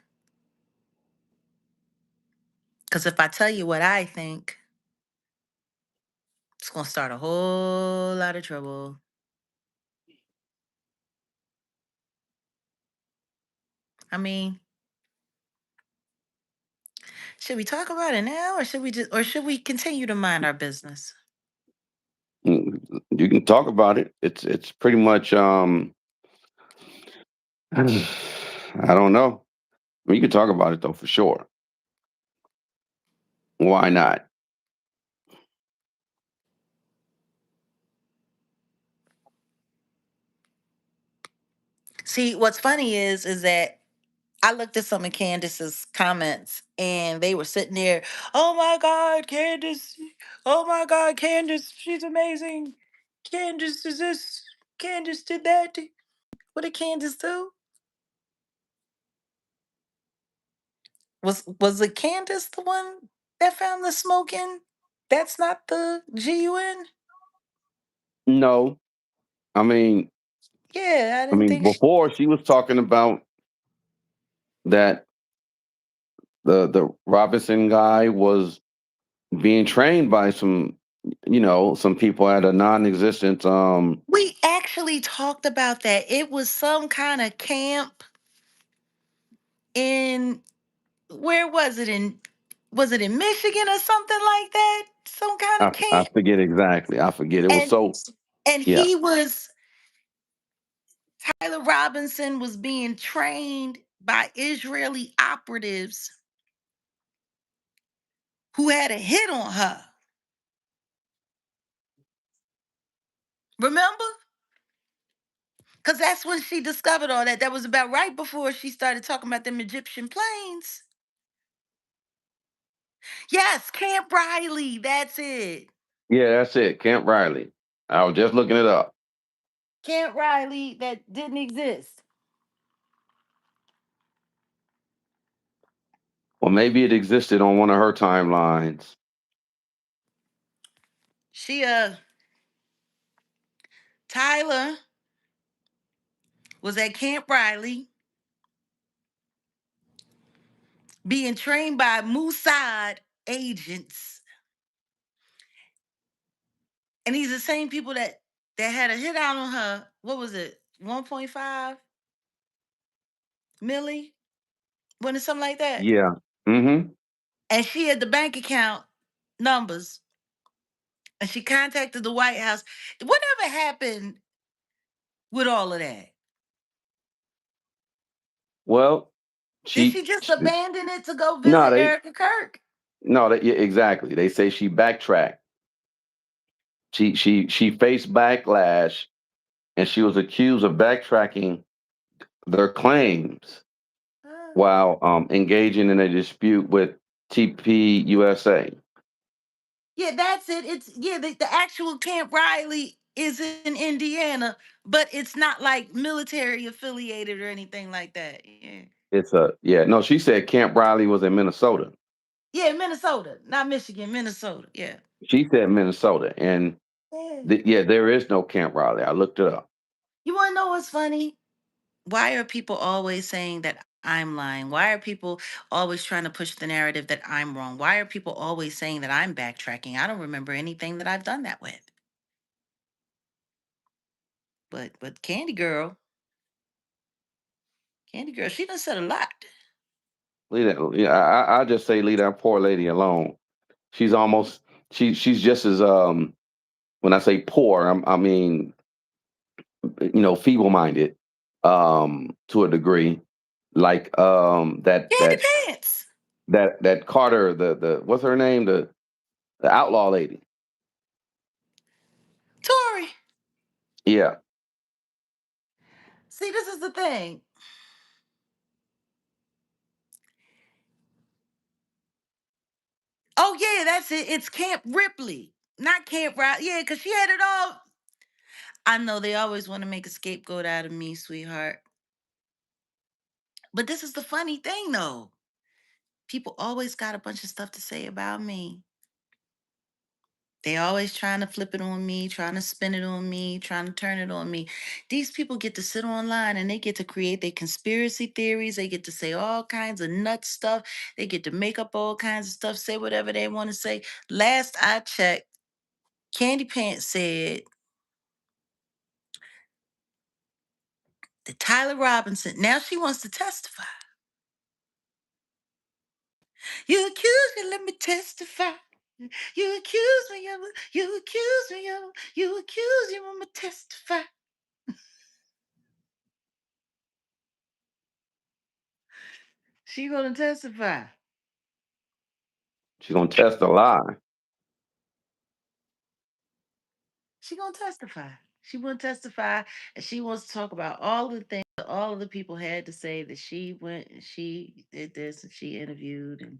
Because if I tell you what I think, it's going to start a whole lot of trouble. I mean, should we talk about it now or should we continue to mind our business? Mm, you can talk about it. It's pretty much I don't know. We can talk about it though for sure. Why not? See, what's funny is that I looked at some of Candace's comments and they were sitting there, oh my God, Candace. Oh my God, Candace, she's amazing. Candace is this. Candace did that. What did Candace do? Was it Candace the one that found the smoking? That's not the GUN? No. I mean, Yeah, I didn't think before she was talking about that the Robinson guy was being trained by some people at a non-existent we actually talked about that. It was some kind of camp in where was it in Michigan or something like that? Some kind of I camp. forget exactly. I forget. It was And so and yeah. he was Tyler Robinson was being trained by Israeli operatives who had a hit on her. Remember? Because that's when she discovered all that. That was about right before she started talking about them Egyptian planes. Yes, Camp Riley. That's it. Yeah, that's it. Camp Riley. I was just looking it up. Camp Riley that didn't exist. Well, maybe it existed on one of her timelines. She Tyler was at Camp Riley being trained by Mossad agents. And these are the same people that had a hit out on her. What was it? 1.5 milli? Wasn't it something like that? Yeah. Mm-hmm. And she had the bank account numbers And she contacted the White House. Whatever happened with all of that? Well, Did she just she abandon it to go no, visit they Erica Kirk? no, they, yeah, exactly. They say she backtracked. She faced backlash, and she was accused of backtracking their claims Uh, while engaging in a dispute with TPUSA. yeah, that's it. It's yeah, the actual Camp Riley is in Indiana, but it's not like military affiliated or anything like that. Yeah. It's a yeah. No, she said Camp Riley was in Minnesota. Yeah, Minnesota, not Michigan, Minnesota. Yeah. She said Minnesota, and Yeah. yeah, there is no Camp Riley. I looked it up. You want to know what's funny? Why are people always saying that I'm lying? Why are people always trying to push the narrative that I'm wrong? Why are people always saying that I'm backtracking? I don't remember anything that I've done that with. But Candy Girl, she done said a lot. Leave that. Yeah, I just say leave that poor lady alone. She's almost she's just as when I say poor, I mean feeble minded to a degree, like that Candy that Pants. that Carter, the what's her name, the outlaw lady. Tori. Yeah, See, this is the thing. Oh yeah, that's it. It's Camp Ripley, not Camp Riley. Yeah, because she had it all. I know they always want to make a scapegoat out of me, sweetheart. But this is the funny thing, though. People always got a bunch of stuff to say about me. They always trying to flip it on me, trying to spin it on me, trying to turn it on me. These people get to sit online and they get to create their conspiracy theories. They get to say all kinds of nut stuff. They get to make up all kinds of stuff, say whatever they want to say. Last I checked, Candy Pants said that Tyler Robinson, now she wants to testify. You accuse me, let me testify. You accuse me of, you accuse me of, you accuse me, let me testify. She gonna testify. she's gonna test a lie. She gonna testify. She want to testify, and she wants to talk about all the things that all of the people had to say that she went and she did this and she interviewed and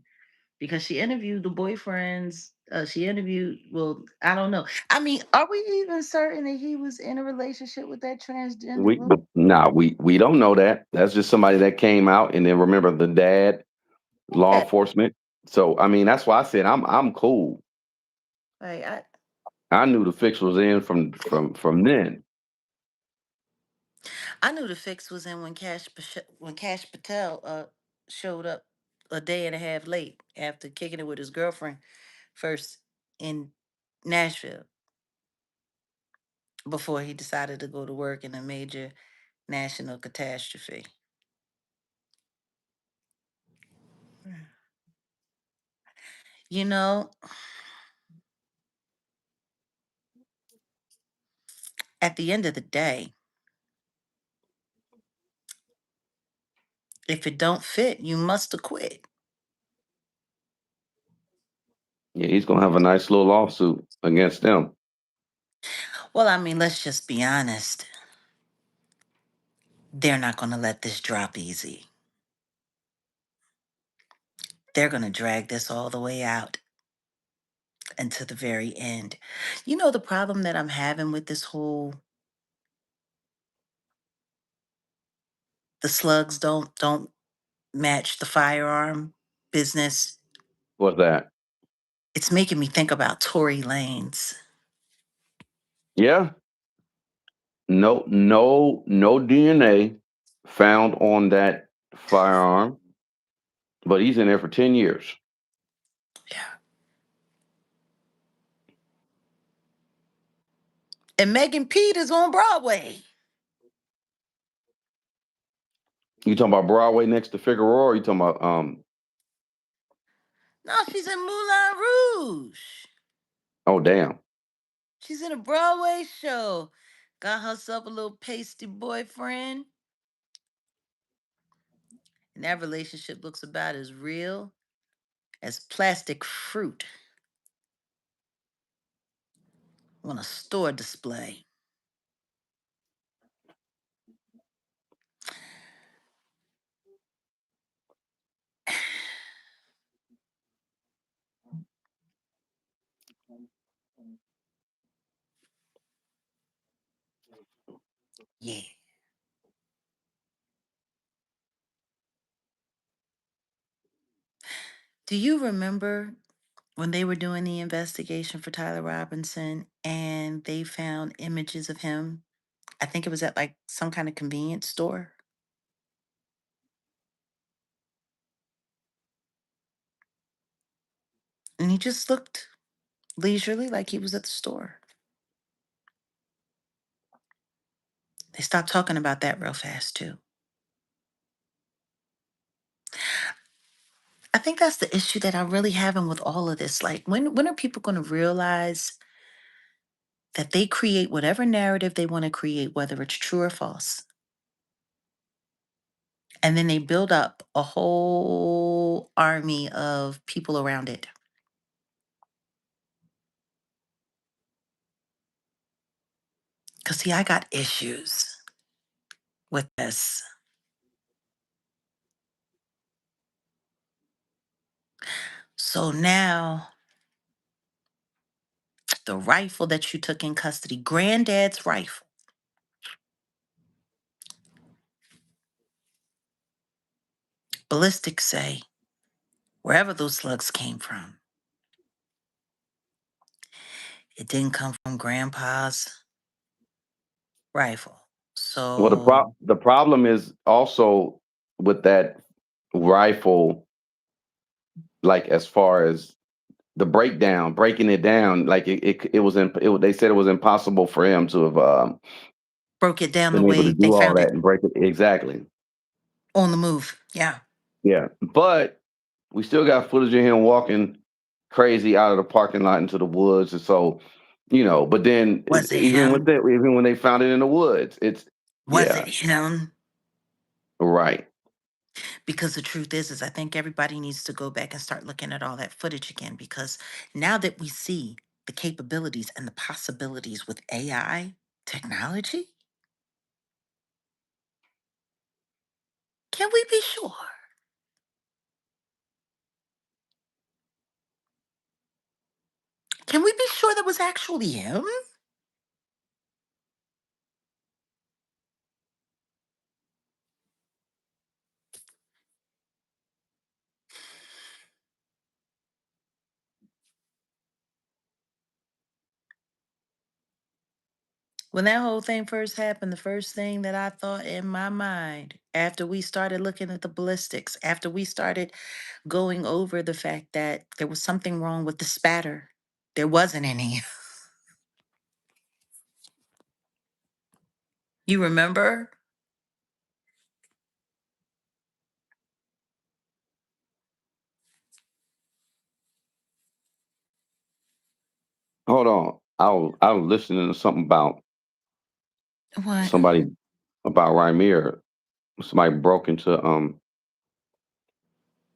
because she interviewed the boyfriends. She interviewed. Well, I don't know. I mean, are we even certain that he was in a relationship with that transgender We woman? nah, we don't know that. That's just somebody that came out, and then remember the dad, law Yeah. enforcement. So I mean, that's why I said I'm cool. Like I knew the fix was in from then. I knew the fix was in when when Cash Patel showed up a day and a half late after kicking it with his girlfriend first in Nashville before he decided to go to work in a major national catastrophe. You know, at the end of the day, if it don't fit, you must acquit. Yeah, he's gonna have a nice little lawsuit against them. Well, I mean, let's just be honest. They're not going to let this drop easy. They're going to drag this all the way out until the very end. You know the problem that I'm having with this whole the slugs don't match the firearm business. What's that? It's making me think about Tory Lanez. Yeah, no DNA found on that firearm, but he's in there for 10 years. Yeah. And Megan Peters on Broadway. You talking about Broadway next to Figueroa? Or you talking about No, she's in Moulin Rouge. Oh damn. She's in a Broadway show. Got herself a little pasty boyfriend. And that relationship looks about as real as plastic fruit on a store display. Yeah. Do you remember when they were doing the investigation for Tyler Robinson and they found images of him? I think it was at like some kind of convenience store. And he just looked leisurely like he was at the store. They stopped talking about that real fast too. I think that's the issue that I'm really having with all of this. Like, when are people going to realize that they create whatever narrative they want to create, whether it's true or false, and then they build up a whole army of people around it? Because, see, I got issues with this. So now, the rifle that you took in custody, granddad's rifle, ballistics say, wherever those slugs came from, it didn't come from grandpa's rifle. Well, So, the problem is also with that rifle, like as far as the breakdown, breaking it down, like it was they said it was impossible for him to have broke it down the been able to way they do all found that it and break it exactly. on the move. Yeah. Yeah, but we still got footage of him walking crazy out of the parking lot into the woods, and so But then Was it even with him? that, even when they found it in the woods, it's Was yeah, it him? right. Because the truth is I think everybody needs to go back and start looking at all that footage again. Because now that we see the capabilities and the possibilities with AI technology, can we be sure? Can we be sure that was actually him? When that whole thing first happened, the first thing that I thought in my mind, after we started looking at the ballistics, after we started going over the fact that there was something wrong with the spatter, there wasn't any. You remember? Hold on, I was listening to something about What? somebody about Rymir. Somebody broke into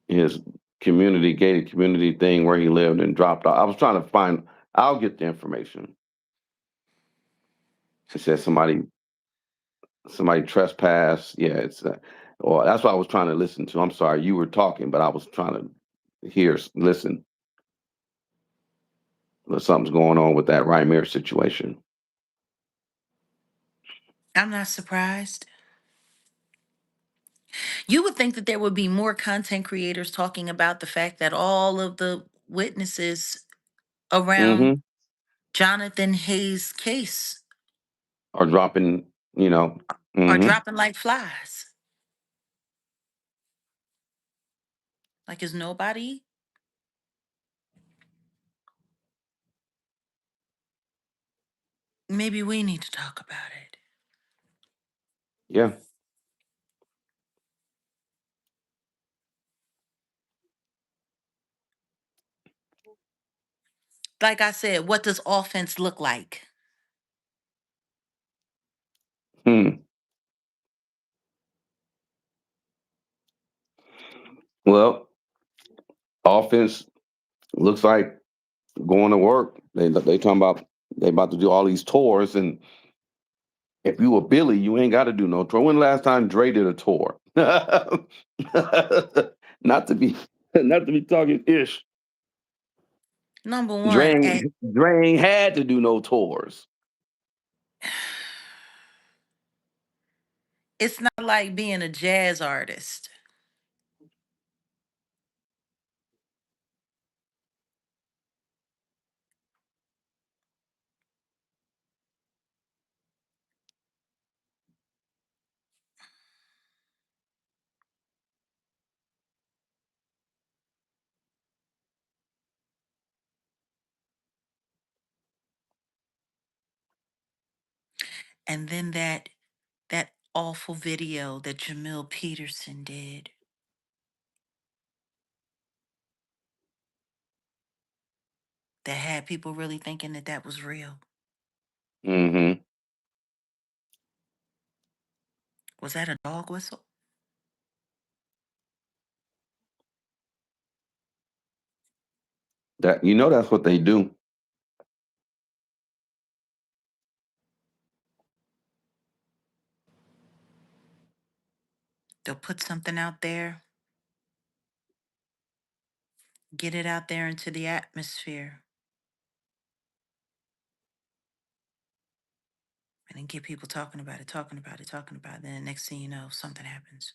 his community gated community thing where he lived and dropped off. I was trying to find. I'll get the information. She said somebody trespassed. Yeah, it's or that's what I was trying to listen to. I'm sorry, you were talking, but I was trying to listen. Something's going on with that Rymir situation. I'm not surprised. You would think that there would be more content creators talking about the fact that all of the witnesses around Mm-hmm. Jonathan Hayes' case Or dropping, you know. are Mm-hmm. dropping like flies. Like, is nobody? Maybe we need to talk about it. Yeah. Like I said, what does offense look like? Hmm. Well, offense looks like going to work. They talking about they about to do all these tours, and if you a Billy, you ain't got to do no tour. When the last time Dre did a tour? Not to be not to be talking ish. Number one, Dre ain't, Dre ain't had to do no tours. it's not like being a jazz artist. And then that awful video that Jamil Peterson did that had people really thinking that that was real. Hmm. Was that a dog whistle? That that's what they do. They'll put something out there, get it out there into the atmosphere, and then get people talking about it, talking about it, talking about it. Then next thing you know, something happens.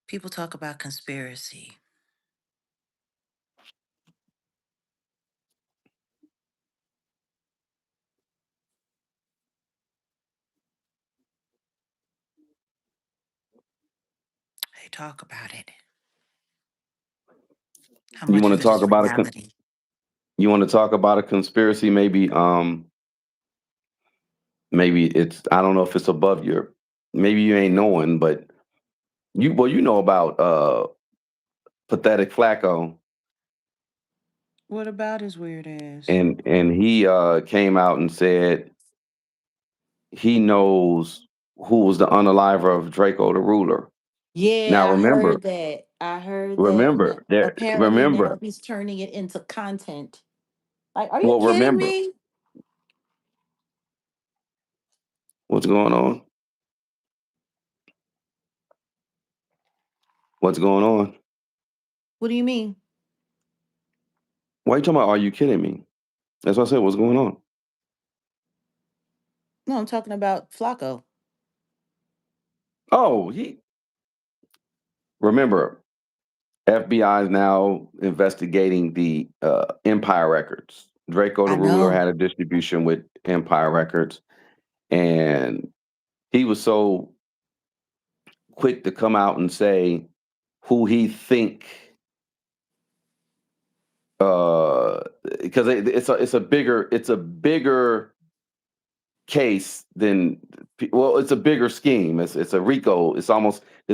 People talk about conspiracy. They talk about it. How You much want of to it talk is about reality? you want to talk about a conspiracy? Maybe it's I don't know if it's above your maybe you ain't knowing, but you know about pathetic Flacco, What about his weird ass? and he came out and said he knows who was the unaliver of Draco the ruler. Now Yeah, I heard remember, that. I heard that. And then apparently now remember he's turning it into content. Like, are you well kidding remember me? what's going on. What's going on? What do you mean? Why you talking about? Are you kidding me? That's what I said. What's going on? No, I'm talking about Flacco. Oh, he remember FBI is now investigating the Empire Records. Draco the I Ruler know. had a distribution with Empire Records, and he was so quick to come out and say who he think because it's a bigger case than well it's a bigger scheme. It's a RICO. It's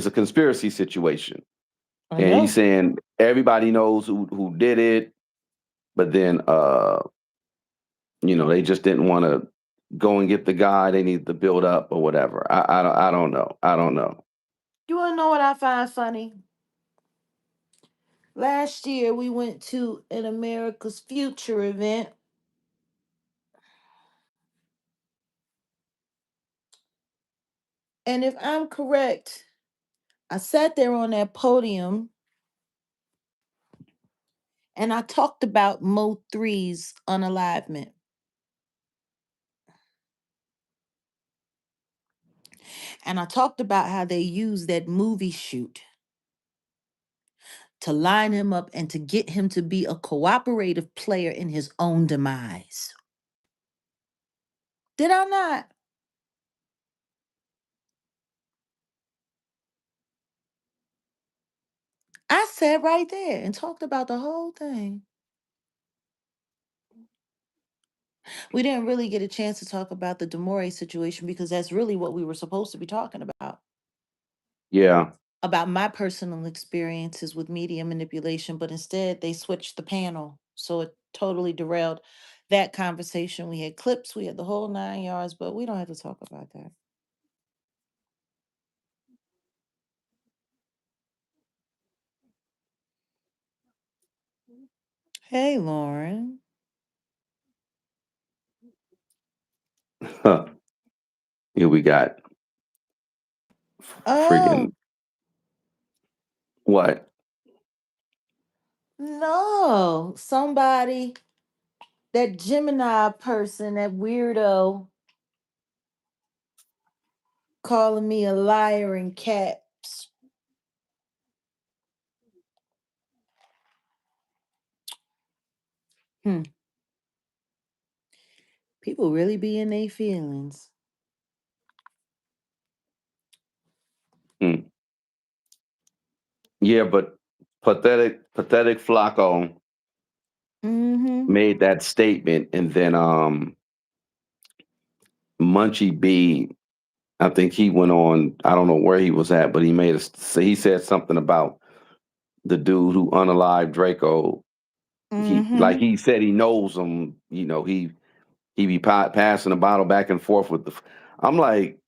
a conspiracy situation, I and he's know. saying everybody knows who did it, but then they just didn't want to go and get the guy. They need to build up or whatever. I don't know. I don't know. You want to know what I find funny? Last year we went to an America's Future event, and if I'm correct, I sat there on that podium and I talked about Mo 3's unalivement. And I talked about how they used that movie shoot to line him up and to get him to be a cooperative player in his own demise. Did I not? I sat right there and talked about the whole thing. We didn't really get a chance to talk about the Demore situation because that's really what we were supposed to be talking Yeah. about my personal experiences with media manipulation, but instead they switched the panel. So it totally derailed that conversation. We had clips, we had the whole 9 yards, but we don't have to talk about that. Hey, Lauren. Here we got Oh, freaking what? no. Somebody, that Gemini person, that weirdo, calling me a liar in caps. Hmm. People really be in their feelings. Hmm. Yeah, but pathetic Flacco Mm-hmm. made that statement, and then Munchie B, I think he went on. I don't know where he was at, but he made he said something about the dude who unalived Draco. He like Mm-hmm. he said he knows him. He be passing the bottle back and forth with the. I'm like,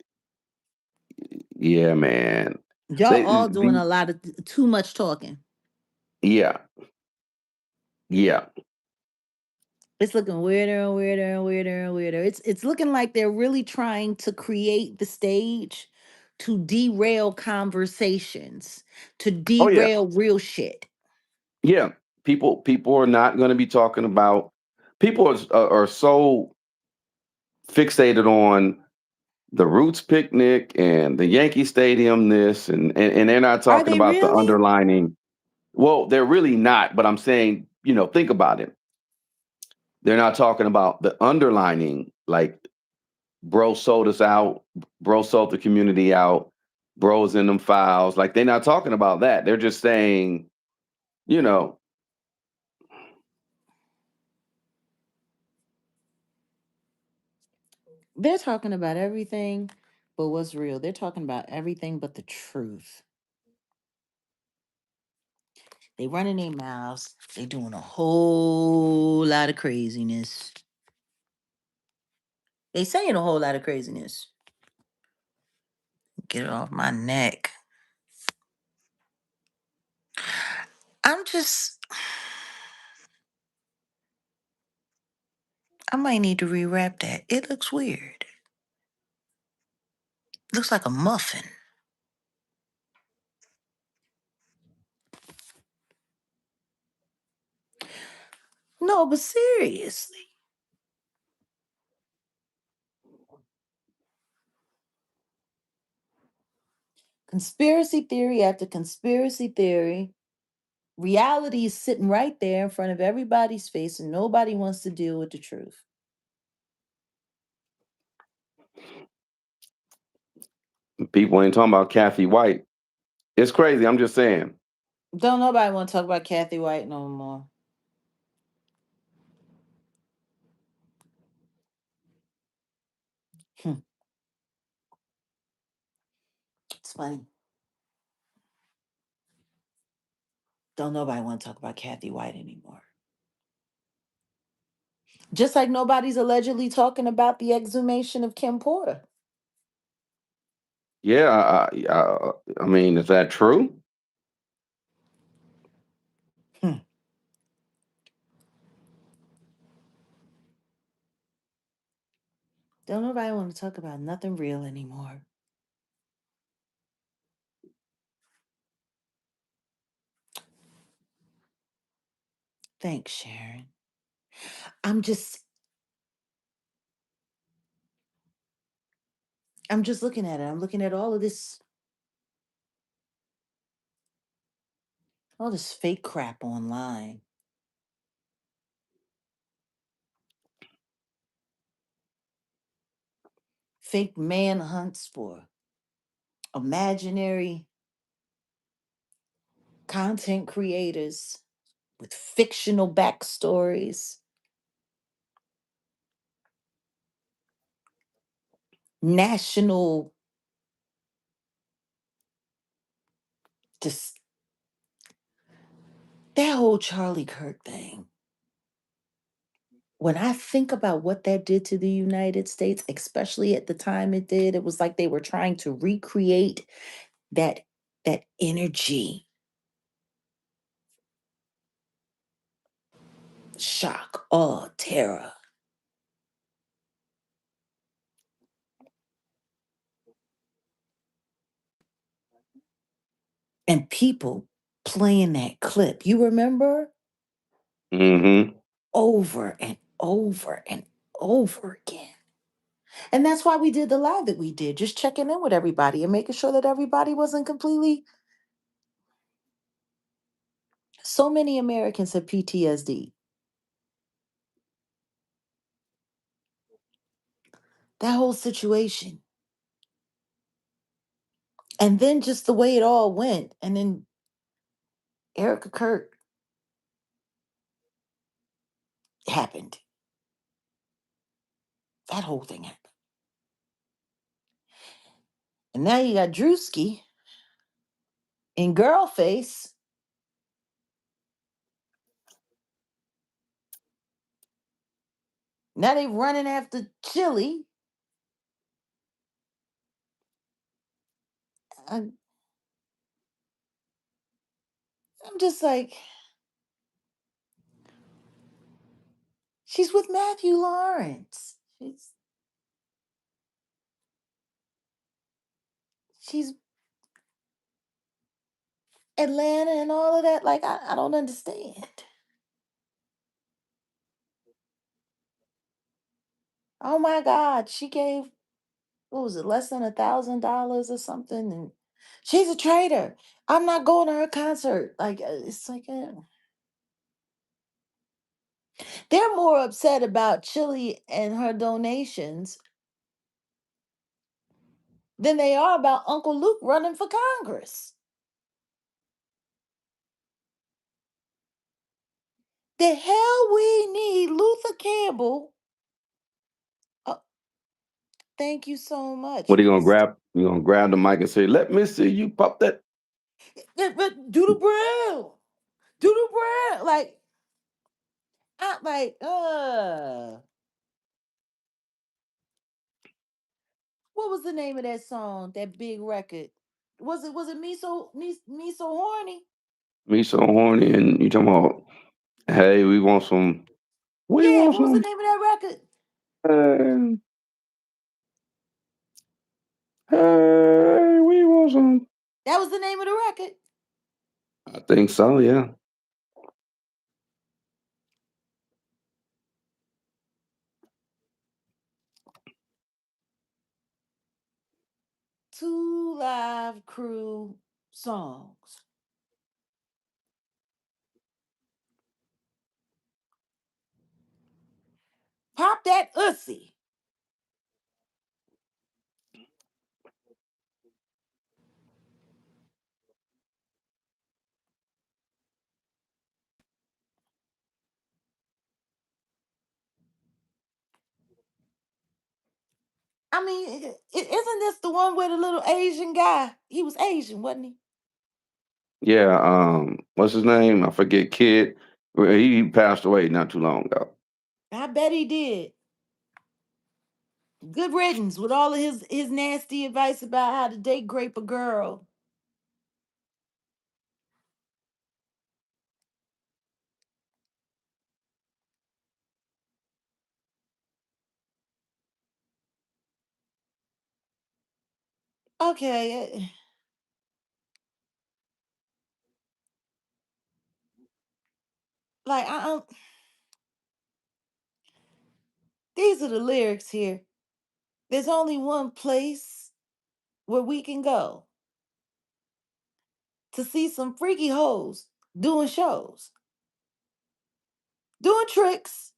yeah, man. Y'all They all doing the a lot of too much talking. yeah yeah It's looking weirder and weirder and weirder and weirder. It's looking like they're really trying to create the stage to derail conversations, to oh yeah derail real shit. yeah. People are not going to be talking about. People are so fixated on the Roots picnic and the Yankee Stadium this and they're not Are talking they about the really? underlining. Well, they're really not, but I'm saying, think about it. They're not talking about the underlining, like bro sold us out, bro sold the community out, bro's in them files. Like they're not talking about that. They're just saying, you know, They're talking about everything but what's real. They're talking about everything but the truth. They running their mouths. They doing a whole lot of craziness. They saying a whole lot of craziness. Get it off my neck. I'm just I might need to rewrap that. It looks weird. Looks like a muffin. No, but seriously. Conspiracy theory after conspiracy theory. Reality is sitting right there in front of everybody's face, and nobody wants to deal with the truth. people ain't talking about Kathy White. It's crazy. I'm just saying. Don't nobody want to talk about Kathy White no more. Hmm. It's funny. Don't nobody want to talk about Kathy White anymore. Just like nobody's allegedly talking about the exhumation of Kim Porter. Yeah, I mean, is that true? Hmm. Don't nobody want to talk about nothing real anymore. Thanks, Sharon. I'm just I'm just looking at it. I'm looking at all this fake crap online. Fake manhunts for imaginary content creators with fictional backstories. national, just that whole Charlie Kirk thing. When I think about what that did to the United States, especially at the time it did, it was like they were trying to recreate that that energy, shock, awe, terror, and people playing that clip. You remember? Mm-hmm. Over and over and over again. And that's why we did the live that we did, just checking in with everybody and making sure that everybody wasn't completely. So many Americans have PTSD. That whole situation. And then just the way it all went. And then Erica Kirk happened. That whole thing happened. And now you got Drewski in girl face. Now they running after Chili. I'm, I'm just like, she's with Matthew Lawrence. She's Atlanta and all of that. Like, I don't understand. Oh my God. She gave, what was it, less than $1,000 or something? And she's a traitor. I'm not going to her concert. Like, it's like, they're more upset about Chili and her donations than they are about Uncle Luke running for Congress. The hell we need Luther Campbell. Oh, thank you so much. What are you gonna grab? You gonna grab the mic and say, "Let me see you pop that." But do the brown. Do the brown. Like, I'm like, what was the name of that song? That big record? Was it me so horny? Me so horny, and you talking about? Hey, we want some. We Yeah, want what was the some. name of that record? Hey, hey, we want some. That was the name of the record. I think so. Yeah. Two Live Crew songs. Pop that ussy. I mean, isn't this the one with the little Asian guy? He was Asian, wasn't he? Yeah. What's his name? I forget. Kid. Well, he passed away not too long ago. I bet he did. Good riddance with all of his nasty advice about how to date grape a girl. Okay, like these are the lyrics here. There's only one place where we can go to see some freaky hoes doing shows, doing tricks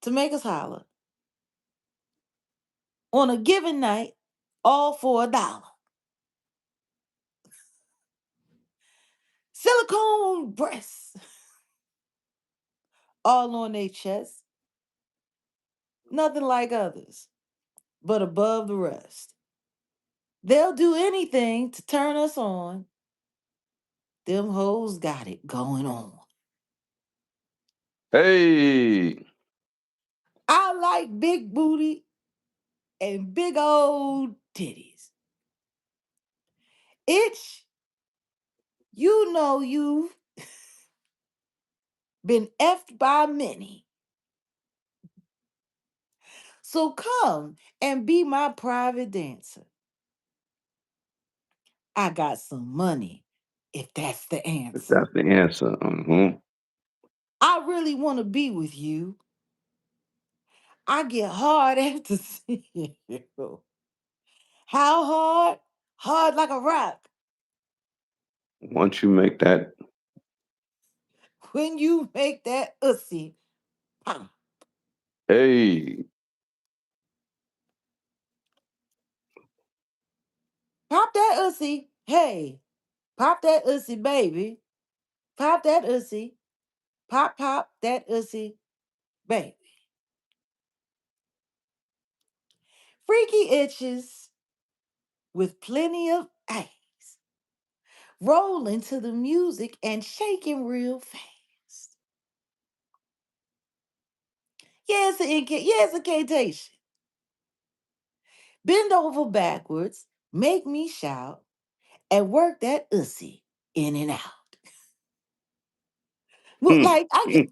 to make us holler on a given night, all for $1. Silicone breasts, all on their chest, nothing like others. but above the rest. They'll do anything to turn us on. Them hoes got it going on. Hey, I like big booty and big old titties. Itch, you know you've been effed by many. So come and be my private dancer. I got some money, if that's the if answer. that's the answer. I really want to be with you. I get hard after seeing you. How hard? Hard like a rock. Once you make that, When you make that ussy pop. hey, Pop that ussy. Hey, pop that ussy, baby. Pop that ussy. Pop, pop that ussy, baby. Freaky itches with plenty of ass. Rolling to the music and shaking real fast. Yeah, it's a incantation. Bend over backwards, make me shout, and work that ussy in and out. Look hmm. like I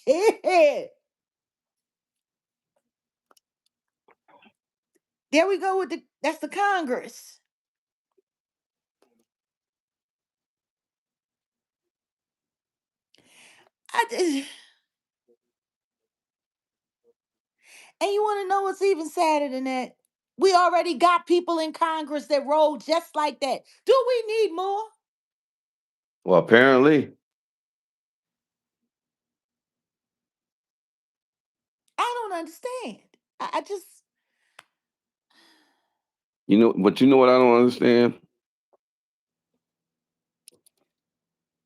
can't. There we go with that's the Congress. I, and you want to know what's even sadder than that? We already got people in Congress that roll just like that. Do we need more? Well, apparently, I don't understand. I just but you know what I don't understand?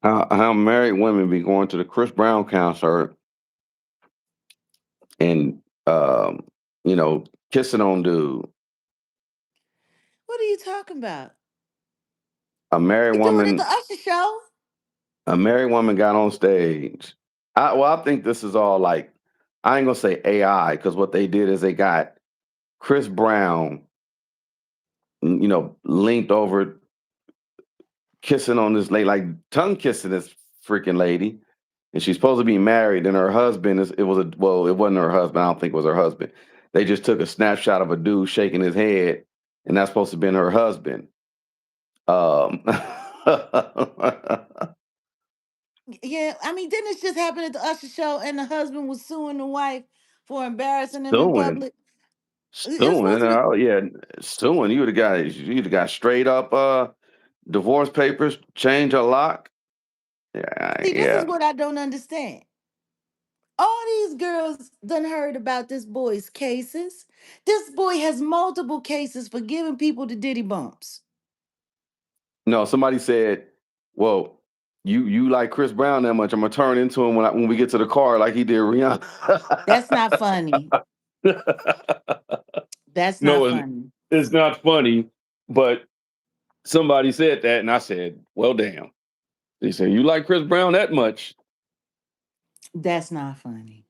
How married women be going to the Chris Brown concert and um, you know, kissing on dude. what are you talking about? A married They do it at the woman, Usher show. a married woman got on stage. I think this is all like, I ain't gonna say AI because what they did is they got Chris Brown, leaned over kissing on this lady, like tongue kissing this freaking lady, and she's supposed to be married, and her husband is it was a well, it wasn't her husband. I don't think it was her husband. They just took a snapshot of a dude shaking his head, and that's supposed to have been her husband. Um, Yeah, I mean, didn't this just happen at the Usher show and the husband was suing the wife for embarrassing him in Stewing, public? It's supposed stewing. to be. Oh yeah, stewing. You would have got straight up divorce papers, change a lock. Yeah, See, this is yeah. what I don't understand. All these girls done heard about this boy's cases. This boy has multiple cases for giving people the diddy bumps. No, somebody said, "Well, you like Chris Brown that much? I'm gonna turn into him when we get to the car, like he did Rihanna." That's not funny. That's not No, funny. it's not funny, but somebody said that, and I said, "Well, damn." They said, "You like Chris Brown that much?" That's not funny.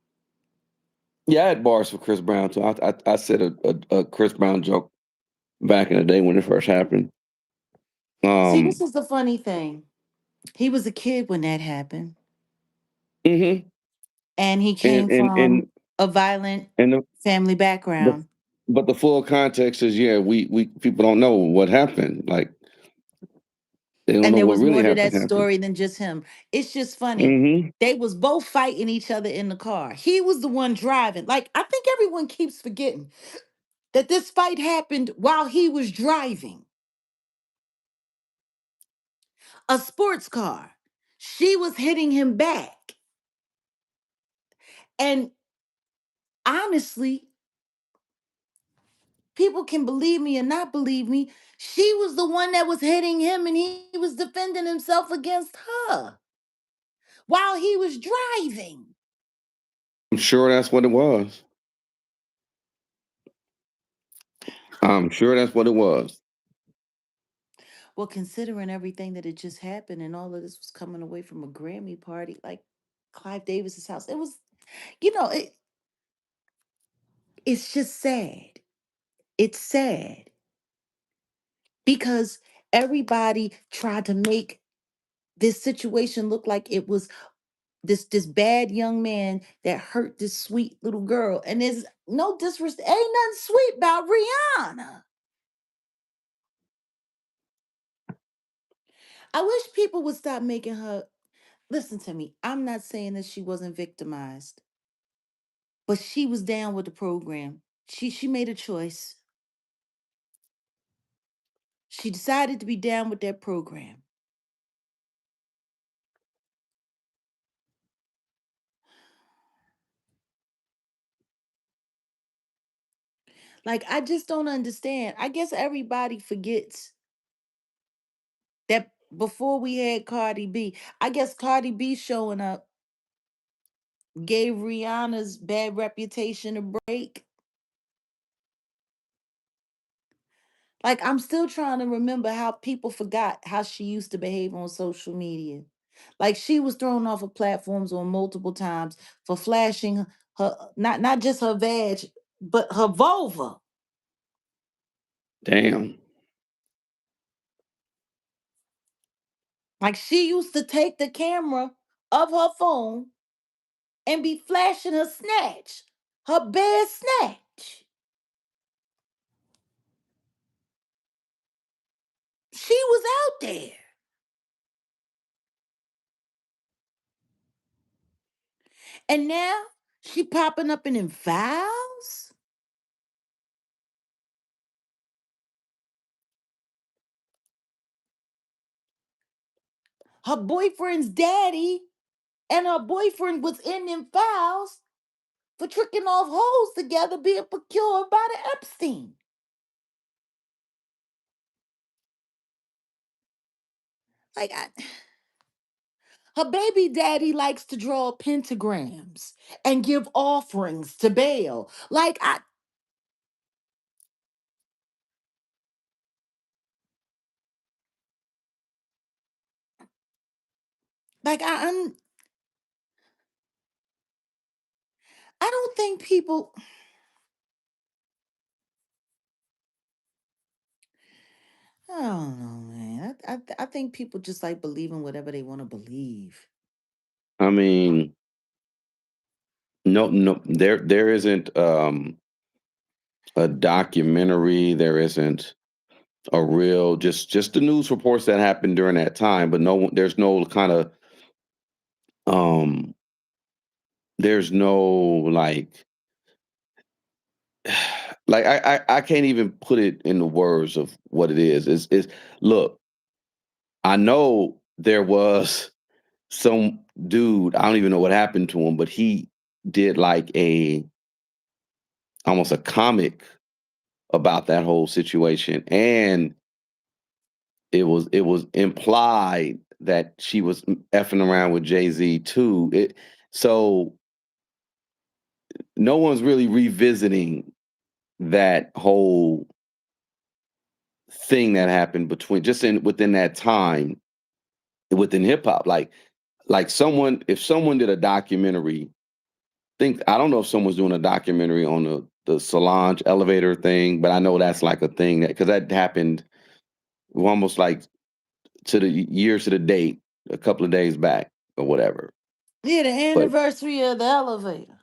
Yeah, I had bars for Chris Brown too. I said a Chris Brown joke back in the day when it first happened. See, this Um, is the funny thing. He was a kid when that happened, hmm and he came and and from and a violent and family the background. but the full context is, yeah, we people don't know what happened. Like they don't And know there what was really more to happened. that story than just him. It's just funny. Hmm. They was both fighting each other in the car. He was the one driving. Like, I think everyone keeps forgetting that this fight happened while he was driving a sports car. She was hitting him back. And honestly, people can believe me and not believe me. She was the one that was hitting him and he was defending himself against her while he was driving. I'm sure that's what it was. I'm sure that's what it was. Well, considering everything that had just happened and all of this was coming away from a Grammy party, like Clive Davis's house, it was, you know, it's just sad. It's sad because everybody tried to make this situation look like it was this bad young man that hurt this sweet little girl. And there's no disrespect, ain't nothing sweet about Rihanna. I wish people would stop making her. Listen to me. I'm not saying that she wasn't victimized, but she was down with the program. She made a choice. She decided to be down with that program. Like I just don't understand. I guess everybody forgets that before we had Cardi B, I guess Cardi B showing up gave Rihanna's bad reputation a break. Like I'm still trying to remember how people forgot how she used to behave on social media. Like she was thrown off of platforms on multiple times for flashing her not just her vag, but her vulva. Damn. Like she used to take the camera of her phone and be flashing her snatch, her bare snatch. She was out there. And now she popping up in files. Her boyfriend's daddy and her boyfriend was in them files for tricking off hoes together being procured by the Epstein. Like her baby daddy likes to draw pentagrams and give offerings to Baal. I'm I don't think people I don't know, man. I think people just like believing whatever they want to believe. I mean, no, there isn't a documentary. There isn't a real just the news reports that happened during that time, but there's no kind of um there's no like I can't even put it in the words of what it is. It's look, I know there was some dude, I don't even know what happened to him, but he did like a almost a comic about that whole situation. And it was implied that she was effing around with Jay-Z too. So no one's really revisiting that whole thing that happened between just in within that time within hip hop. Like someone if someone did a documentary, think I don't know if someone's doing a documentary on the Solange elevator thing, but I know that's like a thing that because that happened almost like to the years to the date a couple of days back or whatever. Yeah, the But anniversary of the elevator.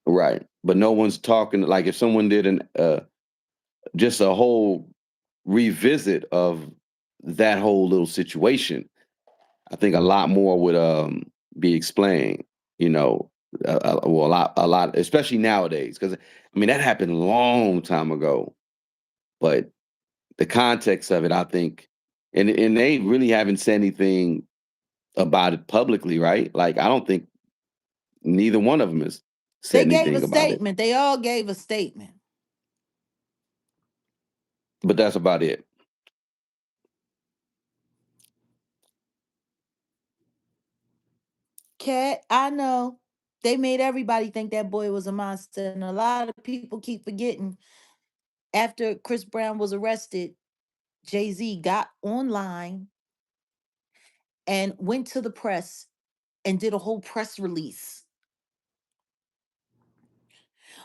right, but no one's talking like if someone did an just a whole revisit of that whole little situation, I think a lot more would be explained. You know, well, a lot, especially nowadays, because I mean that happened a long time ago. But the context of it, I think, and they really haven't said anything about it publicly, right? Like I don't think neither one of them has They said gave a anything about it. statement. They all gave a statement. But that's about it. Cat, I know. They made everybody think that boy was a monster, and a lot of people keep forgetting. After Chris Brown was arrested, Jay-Z got online and went to the press and did a whole press release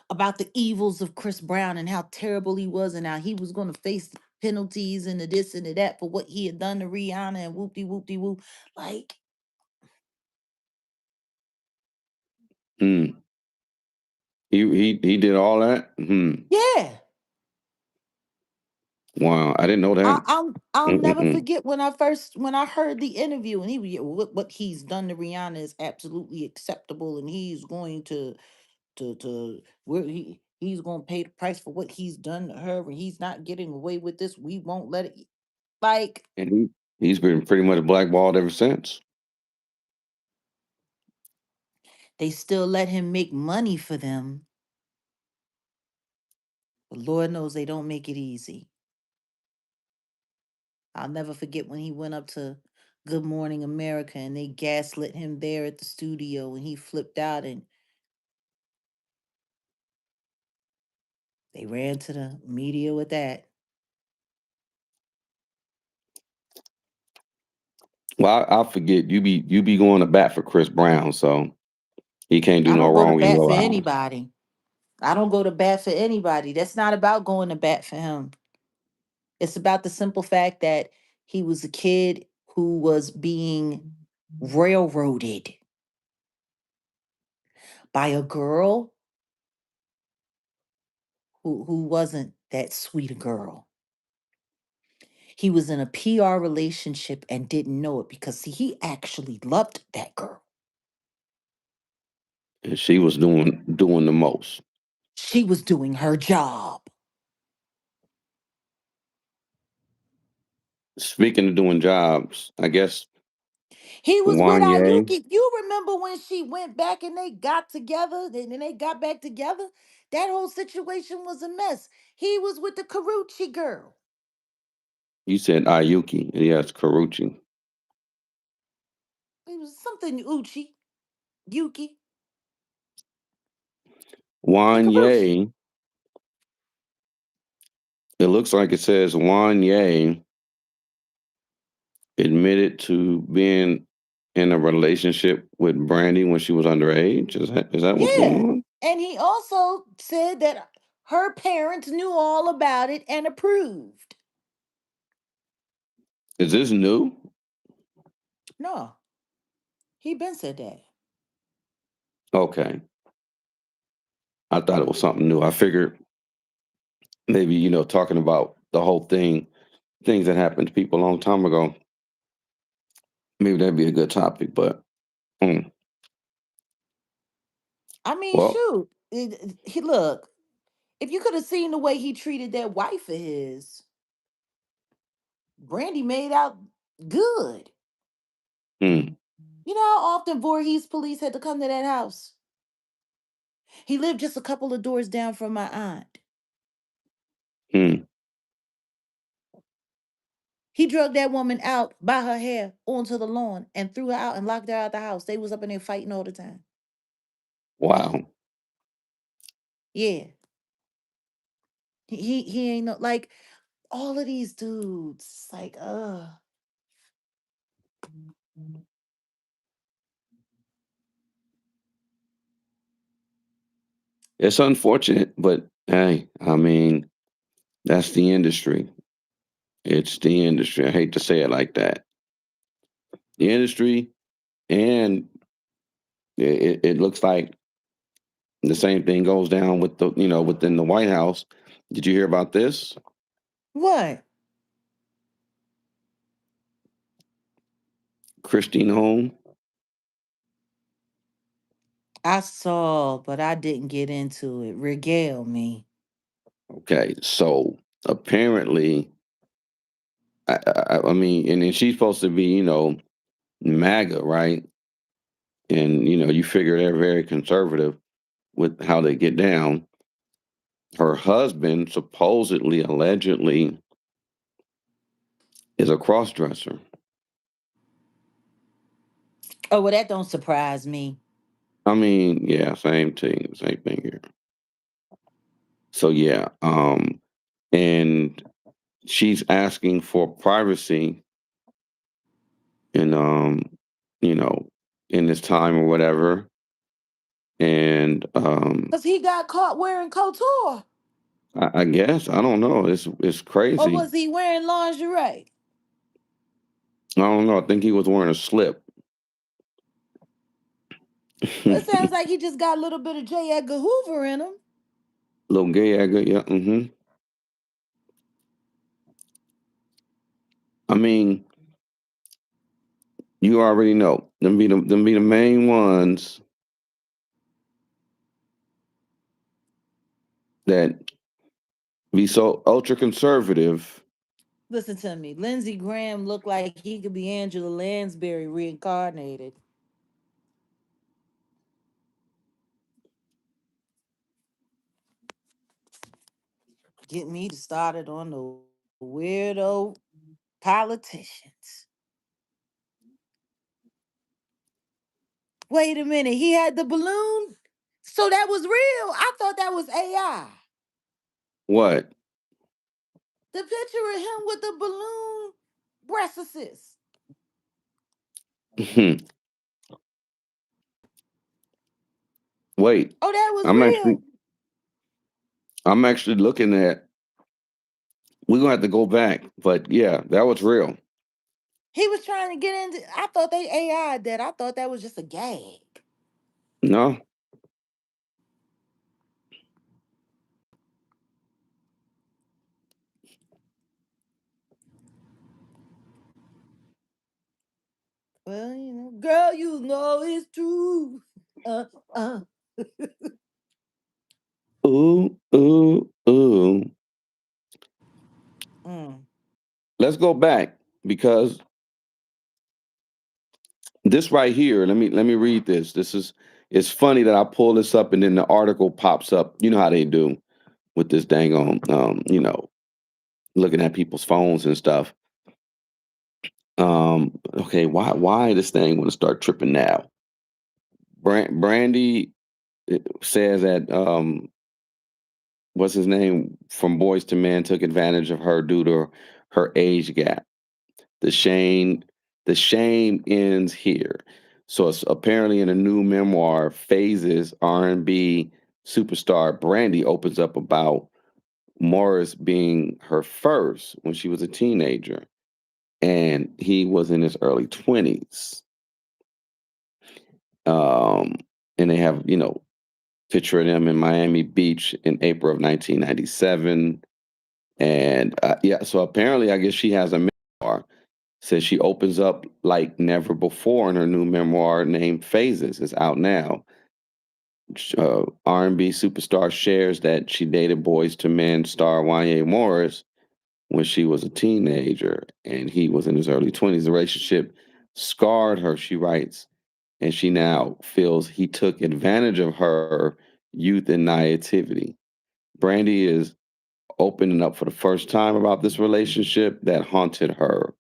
about the evils of Chris Brown and how terrible he was and how he was going to face penalties and the this and the that for what he had done to Rihanna and whoopty whoopty whoop. Like, Hmm. He did all that. Hmm. yeah. Wow, I didn't know I, that. I'll never Mm-mm-mm. forget when I heard the interview and he was, "Yeah, what he's done to Rihanna is absolutely acceptable and he's going to where he's going to pay the price for what he's done to her and he's not getting away with this. We won't let it." Like, And he's been pretty much blackballed ever since. they still let him make money for them, but Lord knows they don't make it easy. I'll never forget when he went up to Good Morning America and they gaslit him there at the studio and he flipped out and they ran to the media with that. Well, I forget you be going to bat for Chris Brown, so he can't do I no don't go to wrong in bat for your eyes. anybody. I don't go to bat for anybody. That's not about going to bat for him. It's about the simple fact that he was a kid who was being railroaded by a girl who wasn't that sweet a girl. He was in a PR relationship and didn't know it because see, he actually loved that girl. And she was doing the most. She was doing her job. Speaking of doing jobs, I guess He was with Wanye, Ayuki. You remember when she went back and they got together and then they got back together? That whole situation was a mess. He was with the Carucci girl. you said Ayuki, yes, Karuchi. It was something Uchi, Yuki, and Carucci. Wanye, it looks like it says Wanye admitted to being in a relationship with Brandy when she was underage. Is that what's going Yeah. on? And he also said that her parents knew all about it and approved. Is this new? No, he been said that. Okay. I thought it was something new. I figured maybe, talking about the whole thing, things that happened to people a long time ago, maybe that'd be a good topic. But mm, I mean, well, shoot. He look, if you could have seen the way he treated that wife of his, Brandy made out good. mm, You know how often Voorhees police had to come to that house? He lived just a couple of doors down from my aunt. mm, He drugged that woman out by her hair onto the lawn and threw her out and locked her out the house. They was up in there fighting all the time. wow. Yeah. He ain't no like all of these dudes. Like, It's unfortunate, but hey, I mean, that's the industry. It's the industry. I hate to say it like that. The industry, and it looks like the same thing goes down with within the White House. Did you hear about this? what? Christine Home. I saw, but I didn't get into it. Regale me. Okay, so apparently, I mean, and then she's supposed to be, MAGA, right? And you figure they're very conservative with how they get down. Her husband supposedly, allegedly, is a cross dresser. Oh, well, that don't surprise me. I mean, yeah, same thing here. So yeah, she's asking for privacy and you know, in this time or whatever. And Cause he got caught wearing couture. I guess I don't know. It's Or crazy. was he wearing lingerie? I don't know. I think he was wearing a slip. Well, it sounds like he just got a little bit of J. Edgar Hoover in him. Little gay agger, yeah. I mean, you already know them be the main ones that be so ultra conservative. Listen to me. Lindsey Graham looked like he could be Angela Lansbury reincarnated. Get me started on the weirdo politicians. Wait a minute. He had the balloon? So that was real. I thought that was AI. What? The picture of him with the balloon breastises. Wait, Oh, that was I'm actually real. I'm actually looking at. We're gonna have to go back, but yeah, that was real. He was trying to get into. I thought they AI'd that. I thought that was just a gag. No. Well, girl, you know it's true. Uh, uh. Ooh, ooh, ooh. Mm. Let's go back because this right here. Let me read this. This is. It's funny that I pull this up and then the article pops up. You know how they do with this dang on, looking at people's phones and stuff. Okay, why this thing want to start tripping now? Brandy says that what's his name from Boys to Men took advantage of her due to her age gap. The shame the shame ends here. So it's apparently in a new memoir, Phases R&B superstar Brandy opens up about Morris being her first when she was a teenager and he was in his early 20s. Um, and they have, picture of them in Miami Beach in April of 1997. And yeah, so apparently, I guess she has a memoir. Says she opens up like never before in her new memoir named Phases. It's out now. R&B superstar shares that she dated Boys to Men star Wanye Morris when she was a teenager and he was in his early 20s. The relationship scarred her, she writes, and she now feels he took advantage of her youth and naivety. Brandy is opening up for the first time about this relationship that haunted her.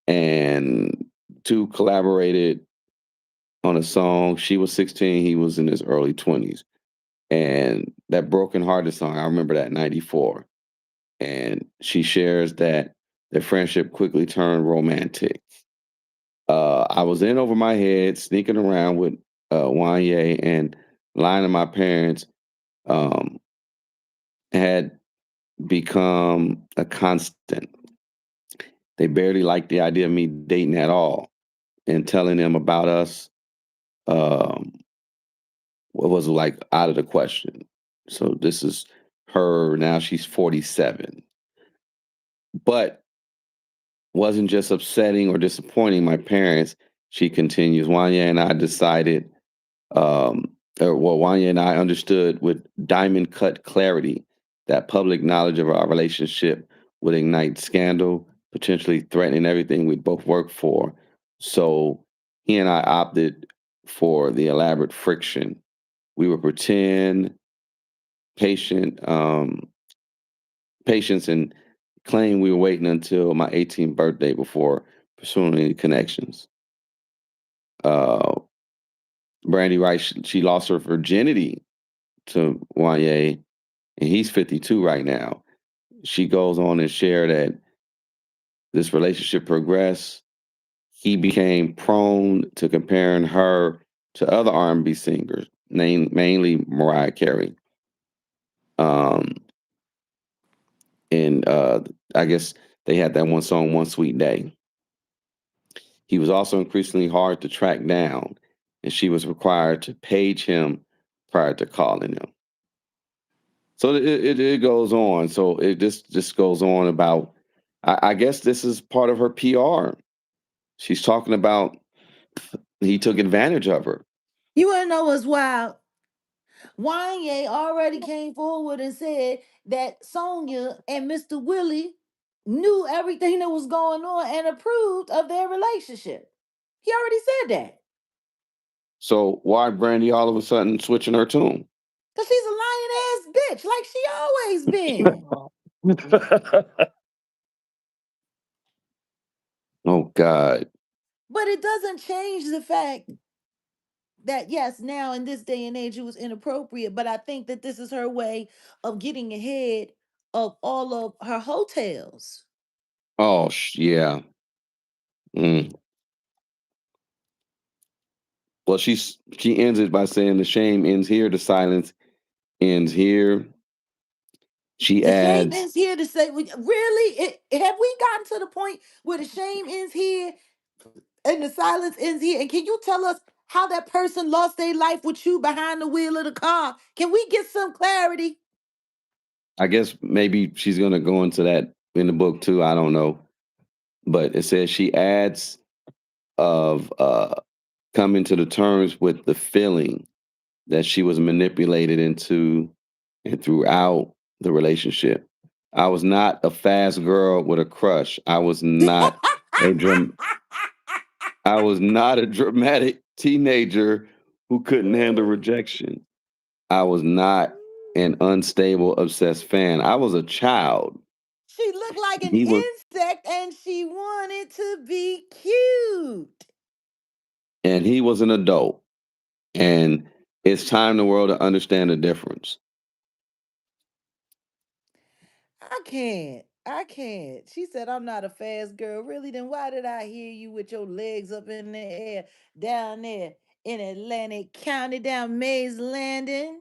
And two collaborated on a song. She was 16, he was in his early 20s. And that Broken Hearted song, I remember that in 94. And she shares that their friendship quickly turned romantic. I was in over my head, sneaking around with Wanye and lying to my parents um, had become a constant. They barely liked the idea of me dating at all, and telling them about us um, was like out of the question. So this is her now. She's 47, but wasn't just upsetting or disappointing my parents. She continues. Wanya and I decided, Wanya and I understood with diamond cut clarity that public knowledge of our relationship would ignite scandal, potentially threatening everything we both worked for. So he and I opted for the elaborate friction. We would pretend patient, patience and claim we were waiting until my 18th birthday before pursuing any connections. Uh, Brandy Wright, she lost her virginity to Wanye, and he's 52 right now. she goes on and share that this relationship progressed. He became prone to comparing her to other R&B singers, mainly Mariah Carey. Um, and I guess they had that one song, "One Sweet Day." He was also increasingly hard to track down, and she was required to page him prior to calling him. So it goes on. So it just goes on about. I guess this is part of her PR. She's talking about he took advantage of her. You wanna know what's wild? Wanye already came forward and said that Sonya and Mr. Willie knew everything that was going on and approved of their relationship. He already said that. So why Brandy all of a sudden switching her tune? Because she's a lying ass bitch, like she always been. Oh God. But it doesn't change the fact that, yes, now in this day and age, it was inappropriate. But I think that this is her way of getting ahead of all of her hotels. Oh yeah. Mm. Well, she ends it by saying the shame ends here, the silence ends here. She The shame adds, ends here to say, really? Have we gotten to the point where the shame ends here and the silence ends here? And can you tell us how that person lost their life with you behind the wheel of the car? Can we get some clarity? I guess maybe she's gonna go into that in the book too. I don't know. But it says she adds of coming to the terms with the feeling that she was manipulated into and throughout the relationship. I was not a fast girl with a crush. A dram- I was not a dramatic teenager who couldn't handle rejection. I was not an unstable, obsessed fan. I was a child. She looked like an He was, insect and she wanted to be cute. and he was an adult. And it's time the world to understand the difference. I can't. I can't. She said, I'm not a fast girl. Really? Then why did I hear you with your legs up in the air down there in Atlantic County, down Mays Landing?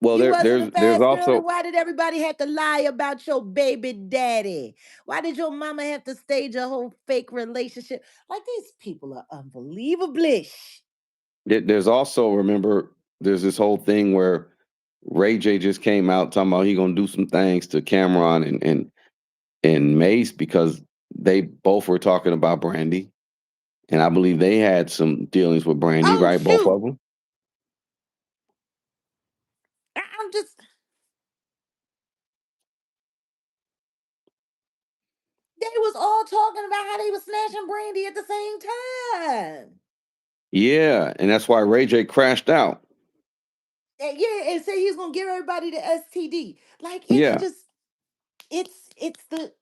Well, You wasn't a there's fast girl, then also why did everybody have to lie about your baby daddy? Why did your mama have to stage a whole fake relationship? Like these people are unbelievable. there's also remember there's this whole thing where Ray J just came out talking about he gonna do some things to Cameron and Mace because they both were talking about Brandy, and I believe they had some dealings with Brandy, Oh right? Both shoot. of them. I'm just they was all talking about how they was snatching Brandy at the same time. Yeah, and that's why Ray J crashed out. Yeah, and say he's gonna give everybody the STD. Like it's Yeah, just it's the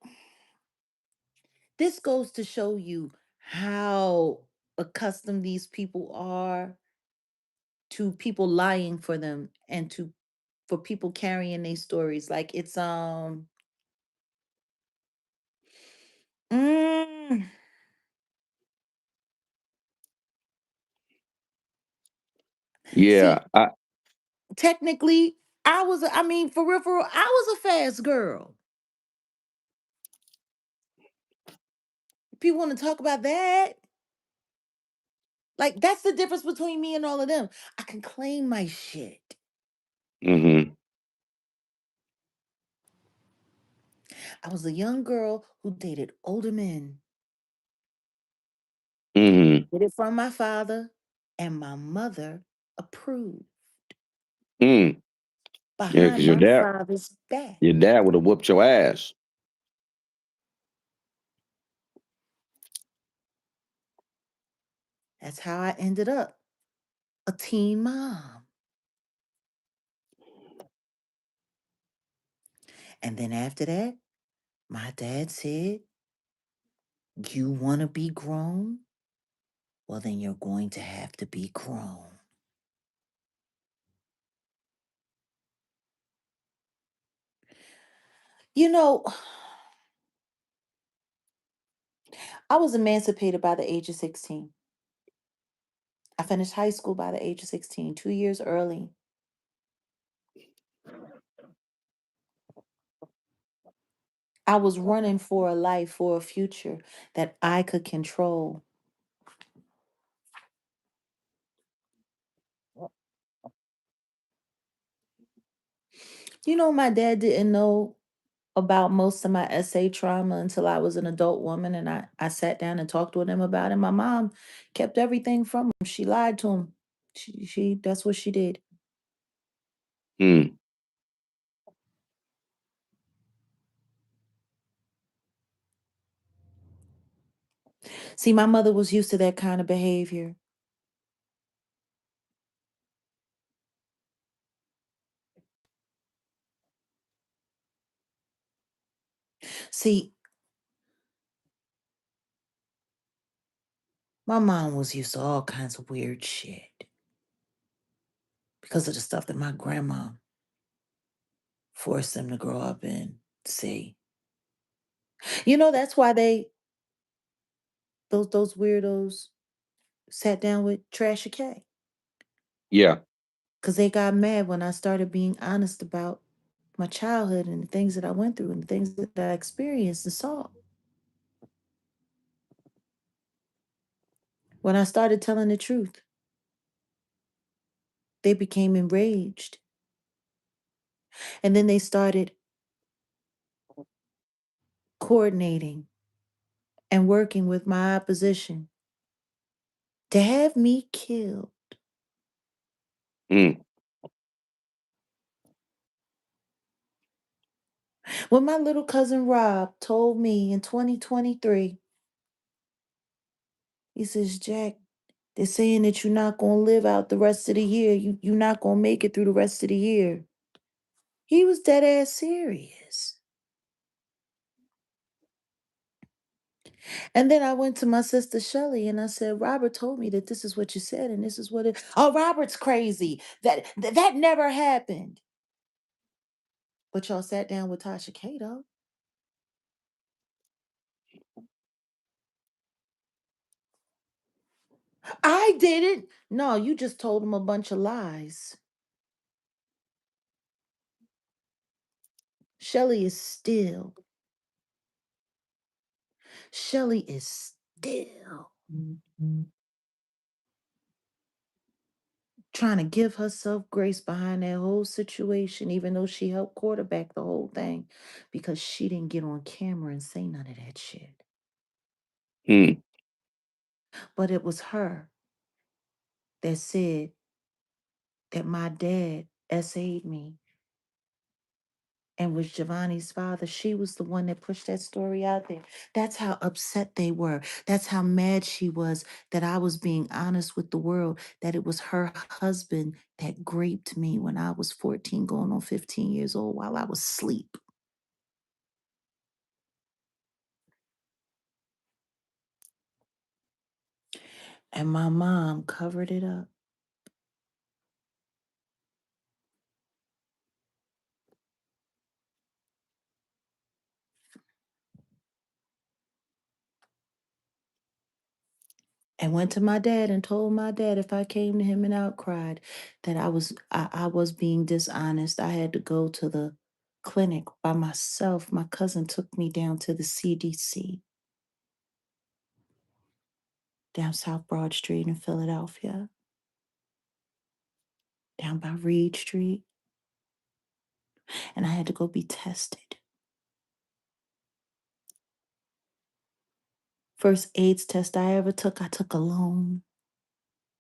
this goes to show you how accustomed these people are to people lying for them and to for people carrying these stories. Like it's mm, yeah. see, technically I mean for real, I was a fast girl. People want to talk about that. Like that's the difference between me and all of them. I can claim my shit. Mm-hmm. I was a young girl who dated older men. Mm-hmm. Did it from my father, and my mother approved Mm. Yeah, behind because my father's back. your dad would have whooped your ass. That's how I ended up a teen mom. And then after that, my dad said, you want to be grown? Well, then you're going to have to be grown. You know, I was emancipated by the age of 16. I finished high school by the age of 16, 2 years early. I was running for a life, for a future that I could control. My dad didn't know about most of my essay trauma until I was an adult woman and I sat down and talked with him about it. My mom kept everything from him. She lied to him. She that's what she did. Mm. See, my mother was used to that kind of behavior. See, my mom was used to all kinds of weird shit because of the stuff that my grandma forced them to grow up in. See, that's why those weirdos sat down with Trashy K Yeah. because they got mad when I started being honest about my childhood and the things that I went through and the things that I experienced and saw. When I started telling the truth, they became enraged. And then they started coordinating and working with my opposition to have me killed. Mm. When my little cousin Rob told me in 2023, he says, Jack, they're saying that you're not going to live out the rest of the year. You're not going to make it through the rest of the year. He was dead ass serious. And then I went to my sister Shelly and I said, Robert told me that this is what you said and this is what it. Oh, Robert's crazy. That never happened. But y'all sat down with Tasha Cato. I didn't. No, you just told him a bunch of lies. Shelly is still. Shelly is still trying to give herself grace behind that whole situation, even though she helped quarterback the whole thing because she didn't get on camera and say none of that shit. Mm. But it was her that said that my dad essayed me and was Giovanni's father. She was the one that pushed that story out there. That's how upset they were. That's how mad she was that I was being honest with the world, that it was her husband that raped me when I was 14, going on 15 years old while I was asleep. And my mom covered it up. And went to my dad and told my dad if I came to him and outcried that I was being dishonest. I had to go to the clinic by myself. My cousin took me down to the CDC down South Broad Street in Philadelphia, down by Reed Street, and I had to go be tested. First AIDS test I ever took, I took alone.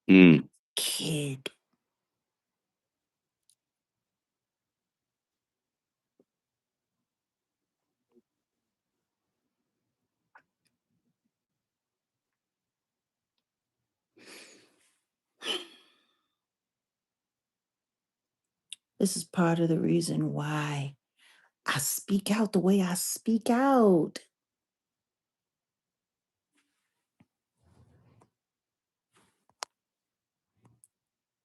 Mm. Kid. This is part of the reason why I speak out the way I speak out.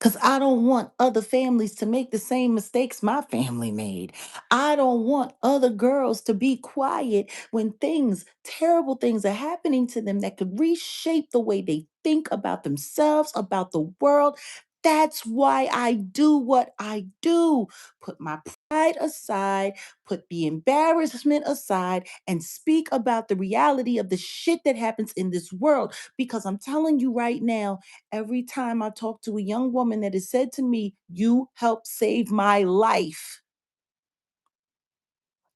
Because I don't want other families to make the same mistakes my family made. I don't want other girls to be quiet when things, terrible things are happening to them that could reshape the way they think about themselves, about the world. That's why I do what I do. Put my pride aside, put the embarrassment aside, and speak about the reality of the shit that happens in this world. Because I'm telling you right now, every time I talk to a young woman that has said to me, "You helped save my life."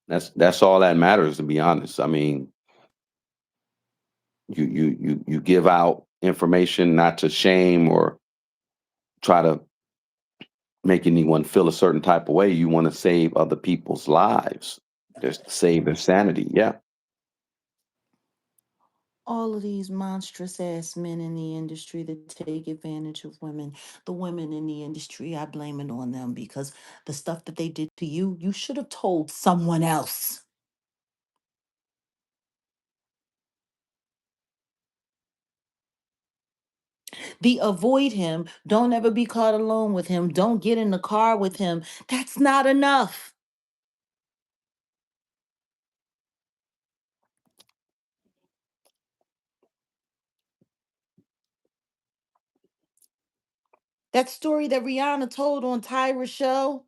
That's all that matters, to be honest. I mean, you give out information not to shame or try to make anyone feel a certain type of way. You want to save other people's lives, just save their sanity. Yeah. All of these monstrous ass men in the industry that take advantage of women, the women in the industry, I blame it on them because the stuff that they did to you, you should have told someone else. The avoid him, don't ever be caught alone with him, don't get in the car with him. That's not enough. That story that Rihanna told on Tyra's show,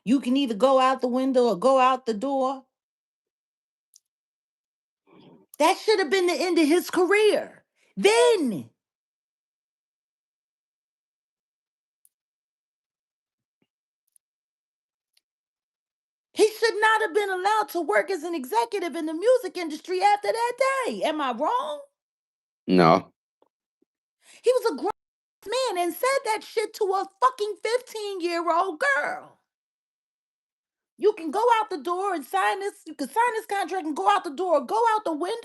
you can either go out the window or go out the door. That should have been the end of his career. Then he should not have been allowed to work as an executive in the music industry after that day. Am I wrong? No. He was a grown man and said that shit to a fucking 15-year-old girl. You can go out the door and sign this, you can sign this contract and go out the door, or go out the window.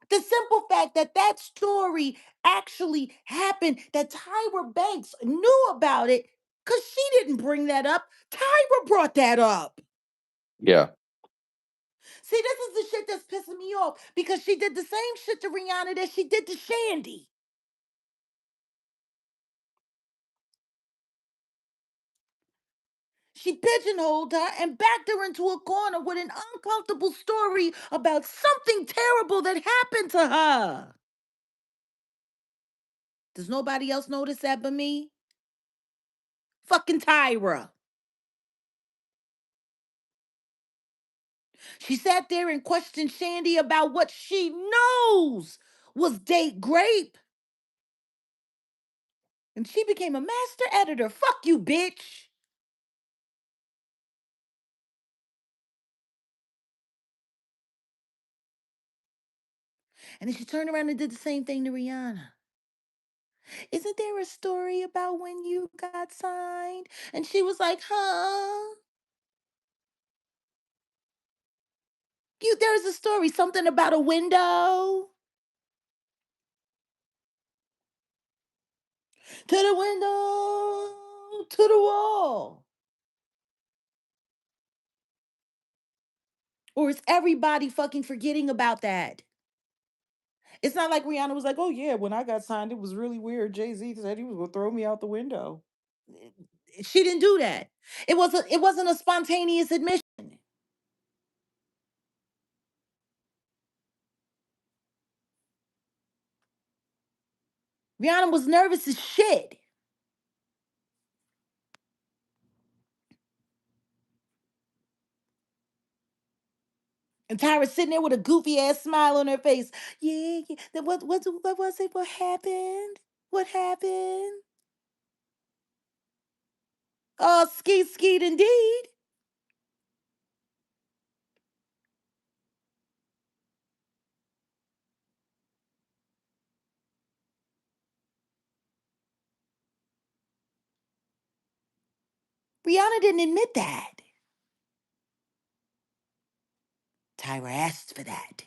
The simple fact that that story actually happened, that Tyra Banks knew about it, because she didn't bring that up. Tyra brought that up. Yeah. See, this is the shit that's pissing me off because she did the same shit to Rihanna that she did to Shandy. She pigeonholed her and backed her into a corner with an uncomfortable story about something terrible that happened to her. Does nobody else notice that but me? Fucking Tyra. She sat there and questioned Shandy about what she knows was date grape. And she became a master editor. Fuck you, bitch. And then she turned around and did the same thing to Rihanna. Isn't there a story about when you got signed? And she was like, huh? There's a story, something about a window. To the window, to the wall. Or is everybody fucking forgetting about that? It's not like Rihanna was like, oh yeah, when I got signed, it was really weird. Jay-Z said he was gonna throw me out the window. She didn't do that. It wasn't a spontaneous admission. Rihanna was nervous as shit. And Tyra's sitting there with a goofy ass smile on her face. Yeah, yeah. What was it? What happened? What happened? Oh, skeet skeet indeed. Rihanna didn't admit that. Tyra asked for that.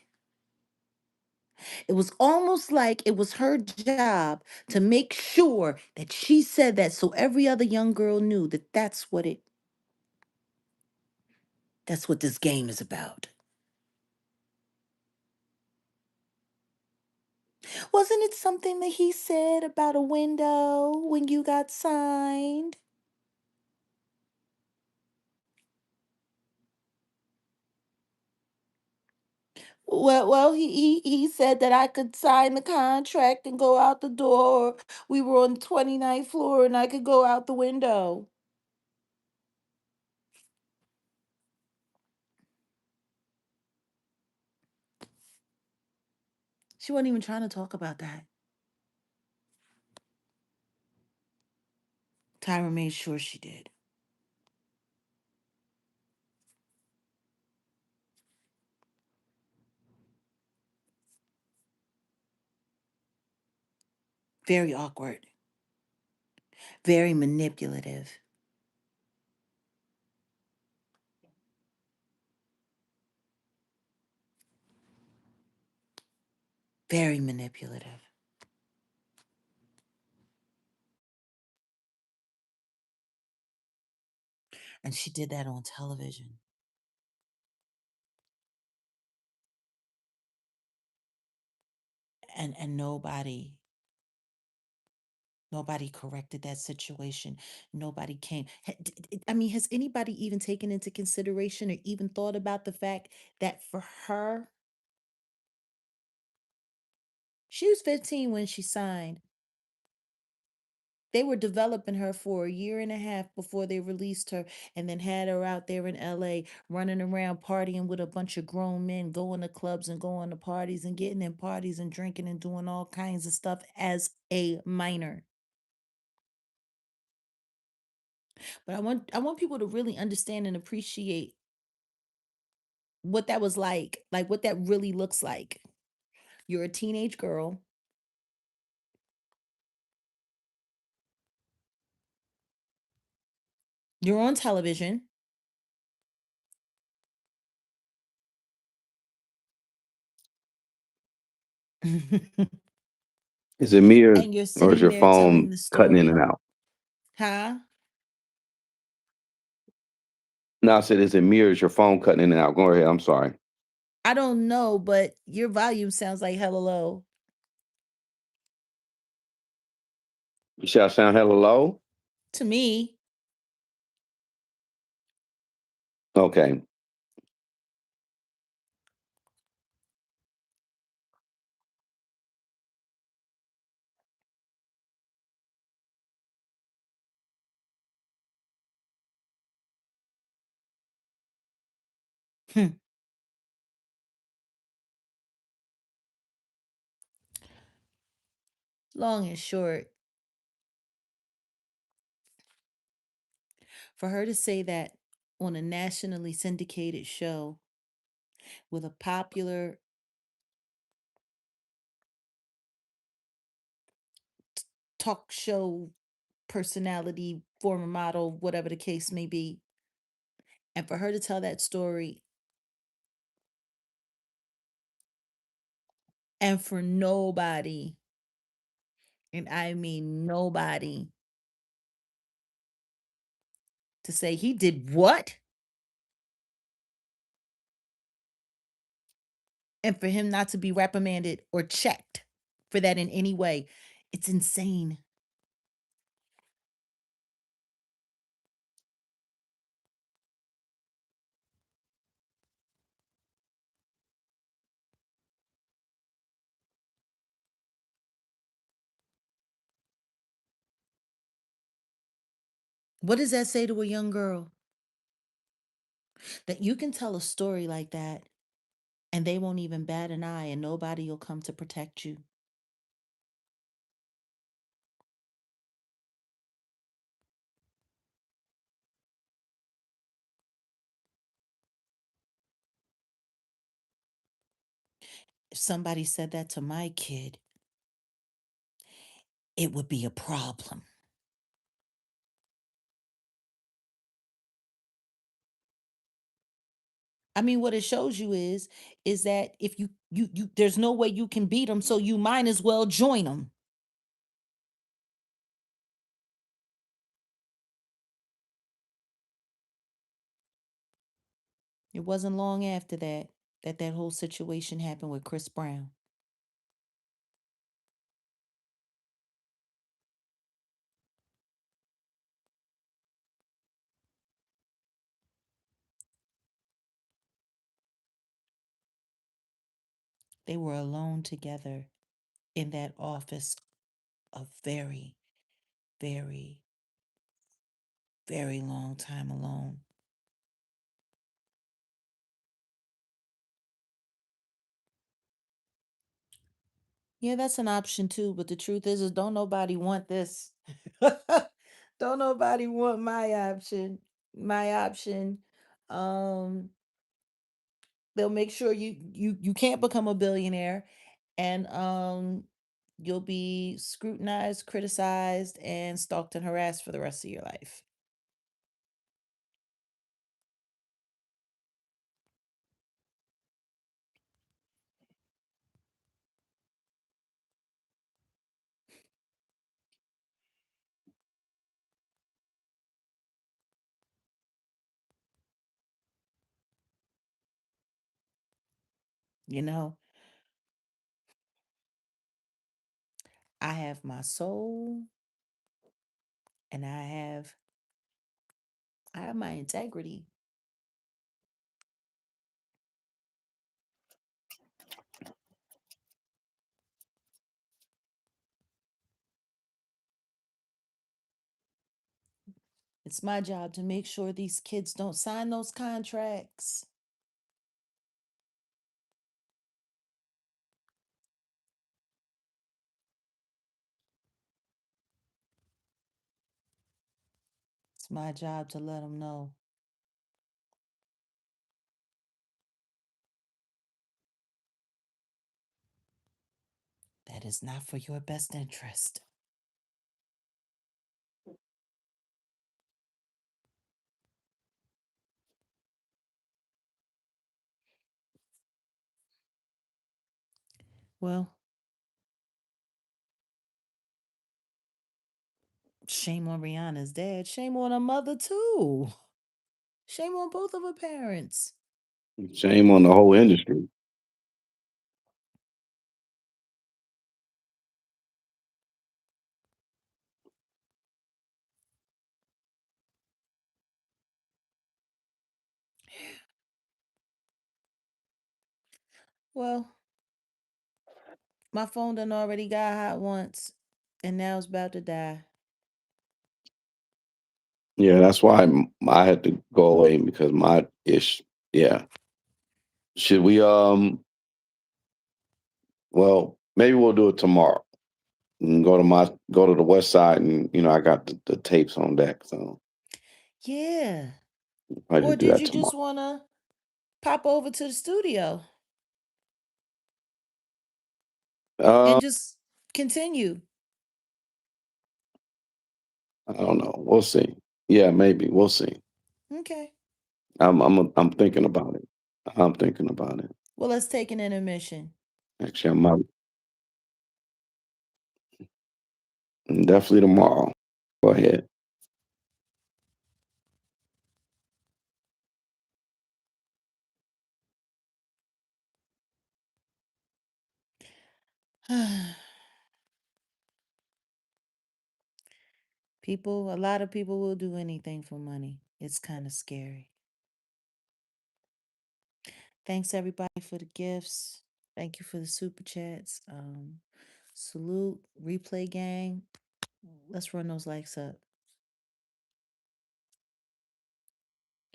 It was almost like it was her job to make sure that she said that so every other young girl knew that that's what this game is about. Wasn't it something that he said about a window when you got signed? Well, he said that I could sign the contract and go out the door. We were on the 29th floor and I could go out the window. She wasn't even trying to talk about that. Tyra made sure she did. Very awkward, very manipulative. Very manipulative. And she did that on television. And nobody corrected that situation. Nobody came. I mean, has anybody even taken into consideration or even thought about the fact that for her, she was 15 when she signed. They were developing her for a year and a half before they released her and then had her out there in LA running around partying with a bunch of grown men, going to clubs and going to parties and getting in parties and drinking and doing all kinds of stuff as a minor. But I want people to really understand and appreciate what that was like what that really looks like. You're a teenage girl. You're on television. Is it me And you're or is sitting your there telling phone the cutting in and story. out? Huh? No, I said, is it me or is your phone cutting in and out? Go ahead. I'm sorry. I don't know, but your volume sounds like hella low You shall sound hella low. to me. Okay. Hmm. Long and short, for her to say that on a nationally syndicated show with a popular talk show personality, former model, whatever the case may be, and for her to tell that story and for nobody, and I mean nobody, to say he did what? And for him not to be reprimanded or checked for that in any way. It's insane. What does that say to a young girl? That you can tell a story like that and they won't even bat an eye and nobody will come to protect you. If somebody said that to my kid, it would be a problem. I mean, what it shows you is that if you there's no way you can beat them, so you might as well join them. It wasn't long after that that whole situation happened with Chris Brown. They were alone together in that office a very, very, very long time alone. Yeah, that's an option too, but the truth is don't nobody want this. Don't nobody want my option. My option. Um they'll make sure you can't become a billionaire, and you'll be scrutinized, criticized, and stalked and harassed for the rest of your life. You know, I have my soul, and I have my integrity. It's my job to make sure these kids don't sign those contracts. It's my job to let them know that is not for your best interest. Well, shame on Rihanna's dad. Shame on her mother, too. Shame on both of her parents. Shame on the whole industry. Well, my phone done already got hot once, and now it's about to die. Yeah, that's why I had to go away because my ish. Yeah. Should we? Well, maybe we'll do it tomorrow. And go to the west side, and I got the tapes on deck, so Yeah. I Or just do did that you just tomorrow. want to pop over to the studio Uh, and just continue? I don't know. We'll see. Yeah, maybe we'll see. Okay. I'm thinking about it. I'm thinking about it. Well, let's take an intermission. Actually, I might definitely tomorrow. Go ahead. A lot of people will do anything for money. It's kind of scary. Thanks everybody for the gifts. Thank you for the super chats. Salute, replay gang. Let's run those likes up.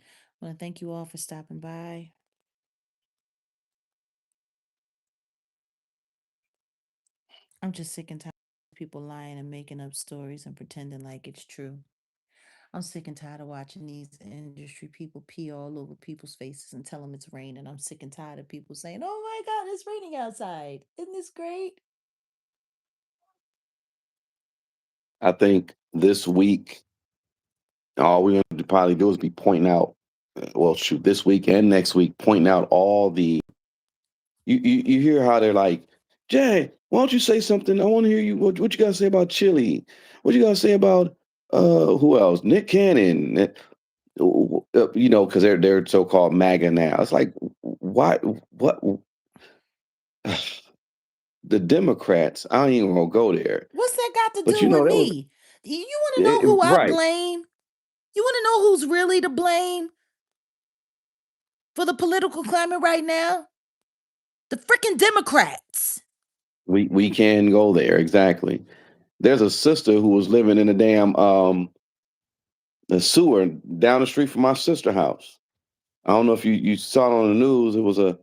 I want to thank you all for stopping by. I'm just sick and tired of people lying and making up stories and pretending like it's true. I'm sick and tired of watching these industry people pee all over people's faces and tell them it's raining. I'm sick and tired of people saying, "Oh my God, it's raining outside. Isn't this great?" I think this week, all we're going to probably do is be pointing out. Well, shoot, this week and next week, pointing out all the. You hear how they're like, Jay, why don't you say something? I want to hear you. What you got to say about Chili? What you got to say about who else? Nick Cannon. Because they're so called MAGA now. It's like, why? What? The Democrats. I ain't even gonna go there. What's that got to But do with that was me? You want to know who I right. blame? You want to know who's really to blame for the political climate right now? The freaking Democrats. We can go there, exactly. There's a sister who was living in a damn the sewer down the street from my sister house. I don't know if you saw it on the news. It was a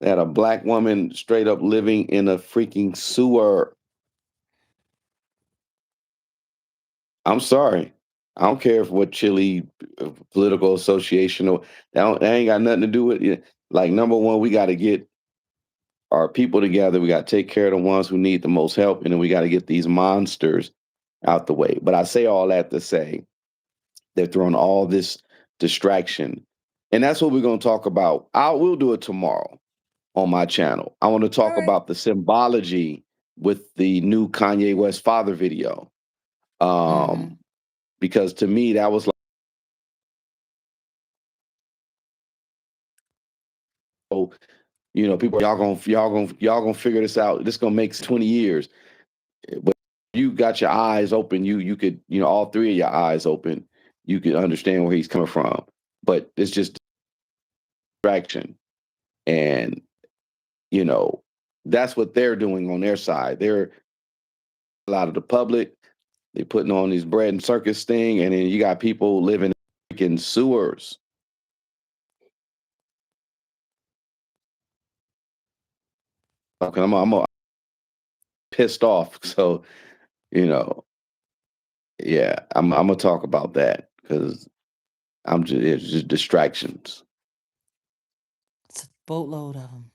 They had a black woman straight up living in a freaking sewer. I'm sorry. I don't care if what Chile political association or that ain't got nothing to do with it. Like number one, we got to get our people together. We got to take care of the ones who need the most help, and then we got to get these monsters out the way. But I say all that to say they're throwing all this distraction, and that's what we're going to talk about. We'll do it tomorrow on my channel. I want to All talk right. about the symbology with the new Kanye West father video. Mm-hmm. Um, because to me that was like, oh, people y'all gonna figure this out. This gonna make 20 years. But you got your eyes open, you could, all three of your eyes open, you could understand where he's coming from. But it's just distraction. And, you know, that's what they're doing on their side. They're a lot of the public. They're putting on these bread and circus thing, and then you got people living in sewers. Okay, I'm pissed off. So, you know, yeah, I'm gonna talk about that because it's just distractions. It's a boatload of them.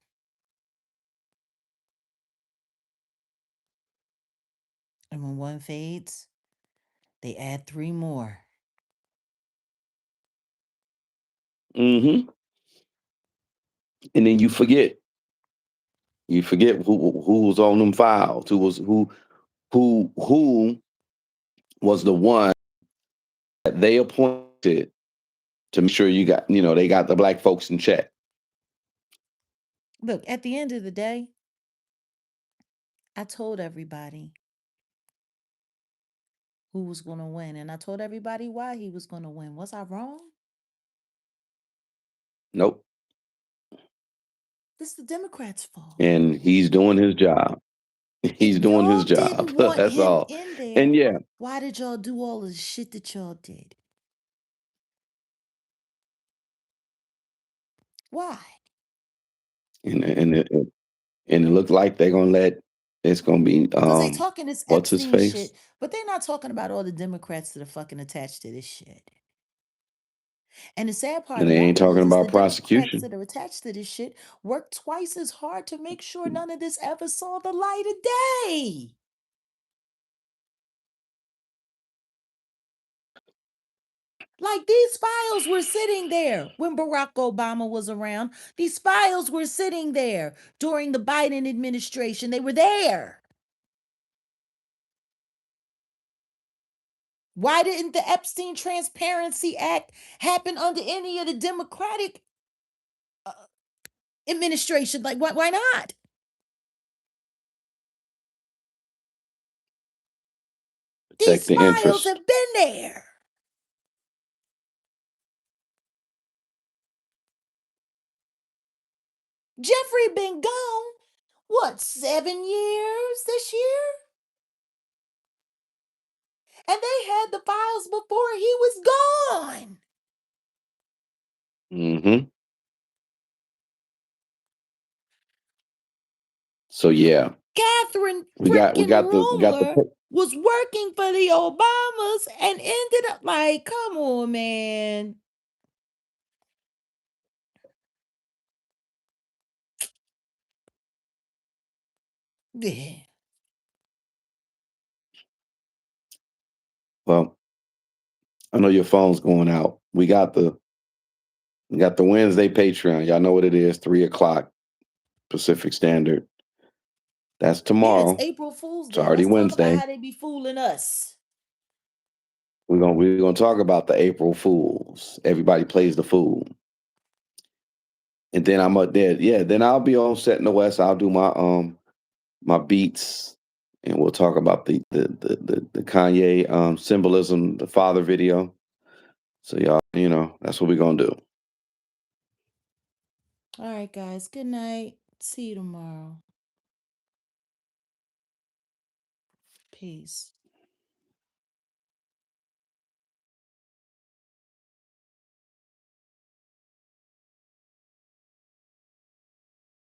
And when one fades, they add three more. Hmm. And then you forget who was on them files, who was the one that they appointed to make sure they got the black folks in check. Look, at the end of the day, I told everybody who was going to win, and I told everybody why he was going to win. Was I wrong? Nope. This is the Democrats' fault. And he's doing his job. If He's doing his y'all job. didn't want That's him all. in And there, yeah, why did y'all do all of the shit that y'all did? Why? and it looked like they're gonna let it's gonna be Because they talking this what's his Epstein face? shit, but they're not talking about all the Democrats that are fucking attached to this shit. And the sad part And they ain't about it talking is the about Democrats prosecution. that are attached to this shit work twice as hard to make sure none of this ever saw the light of day. Like these files were sitting there when Barack Obama was around. These files were sitting there during the Biden administration. They were there. Why didn't the Epstein Transparency Act happen under any of the Democratic uh, administration? Like, why not? Protect These the files interest. have been there. Jeffrey been gone, what, 7 years this year? And they had the files before he was gone. Hmm. So yeah, Catherine we freaking got the Ruler was working for the Obamas and ended up like, come on, man. Yeah. well, I know your phone's going out. We got the Wednesday Patreon. Y'all know what it is, 3 o'clock Pacific Standard. That's Yeah, it's tomorrow. April Fool's It's Day. already Let's talk about Wednesday. how they be fooling us. We're gonna talk about the April Fools. Everybody plays the fool. And then I'm up there. Yeah, then I'll be on Set in the West. I'll do my beats, and we'll talk about the Kanye symbolism, the father video. So y'all, that's what we're gonna do. All right, guys. Good night. See you tomorrow. Peace.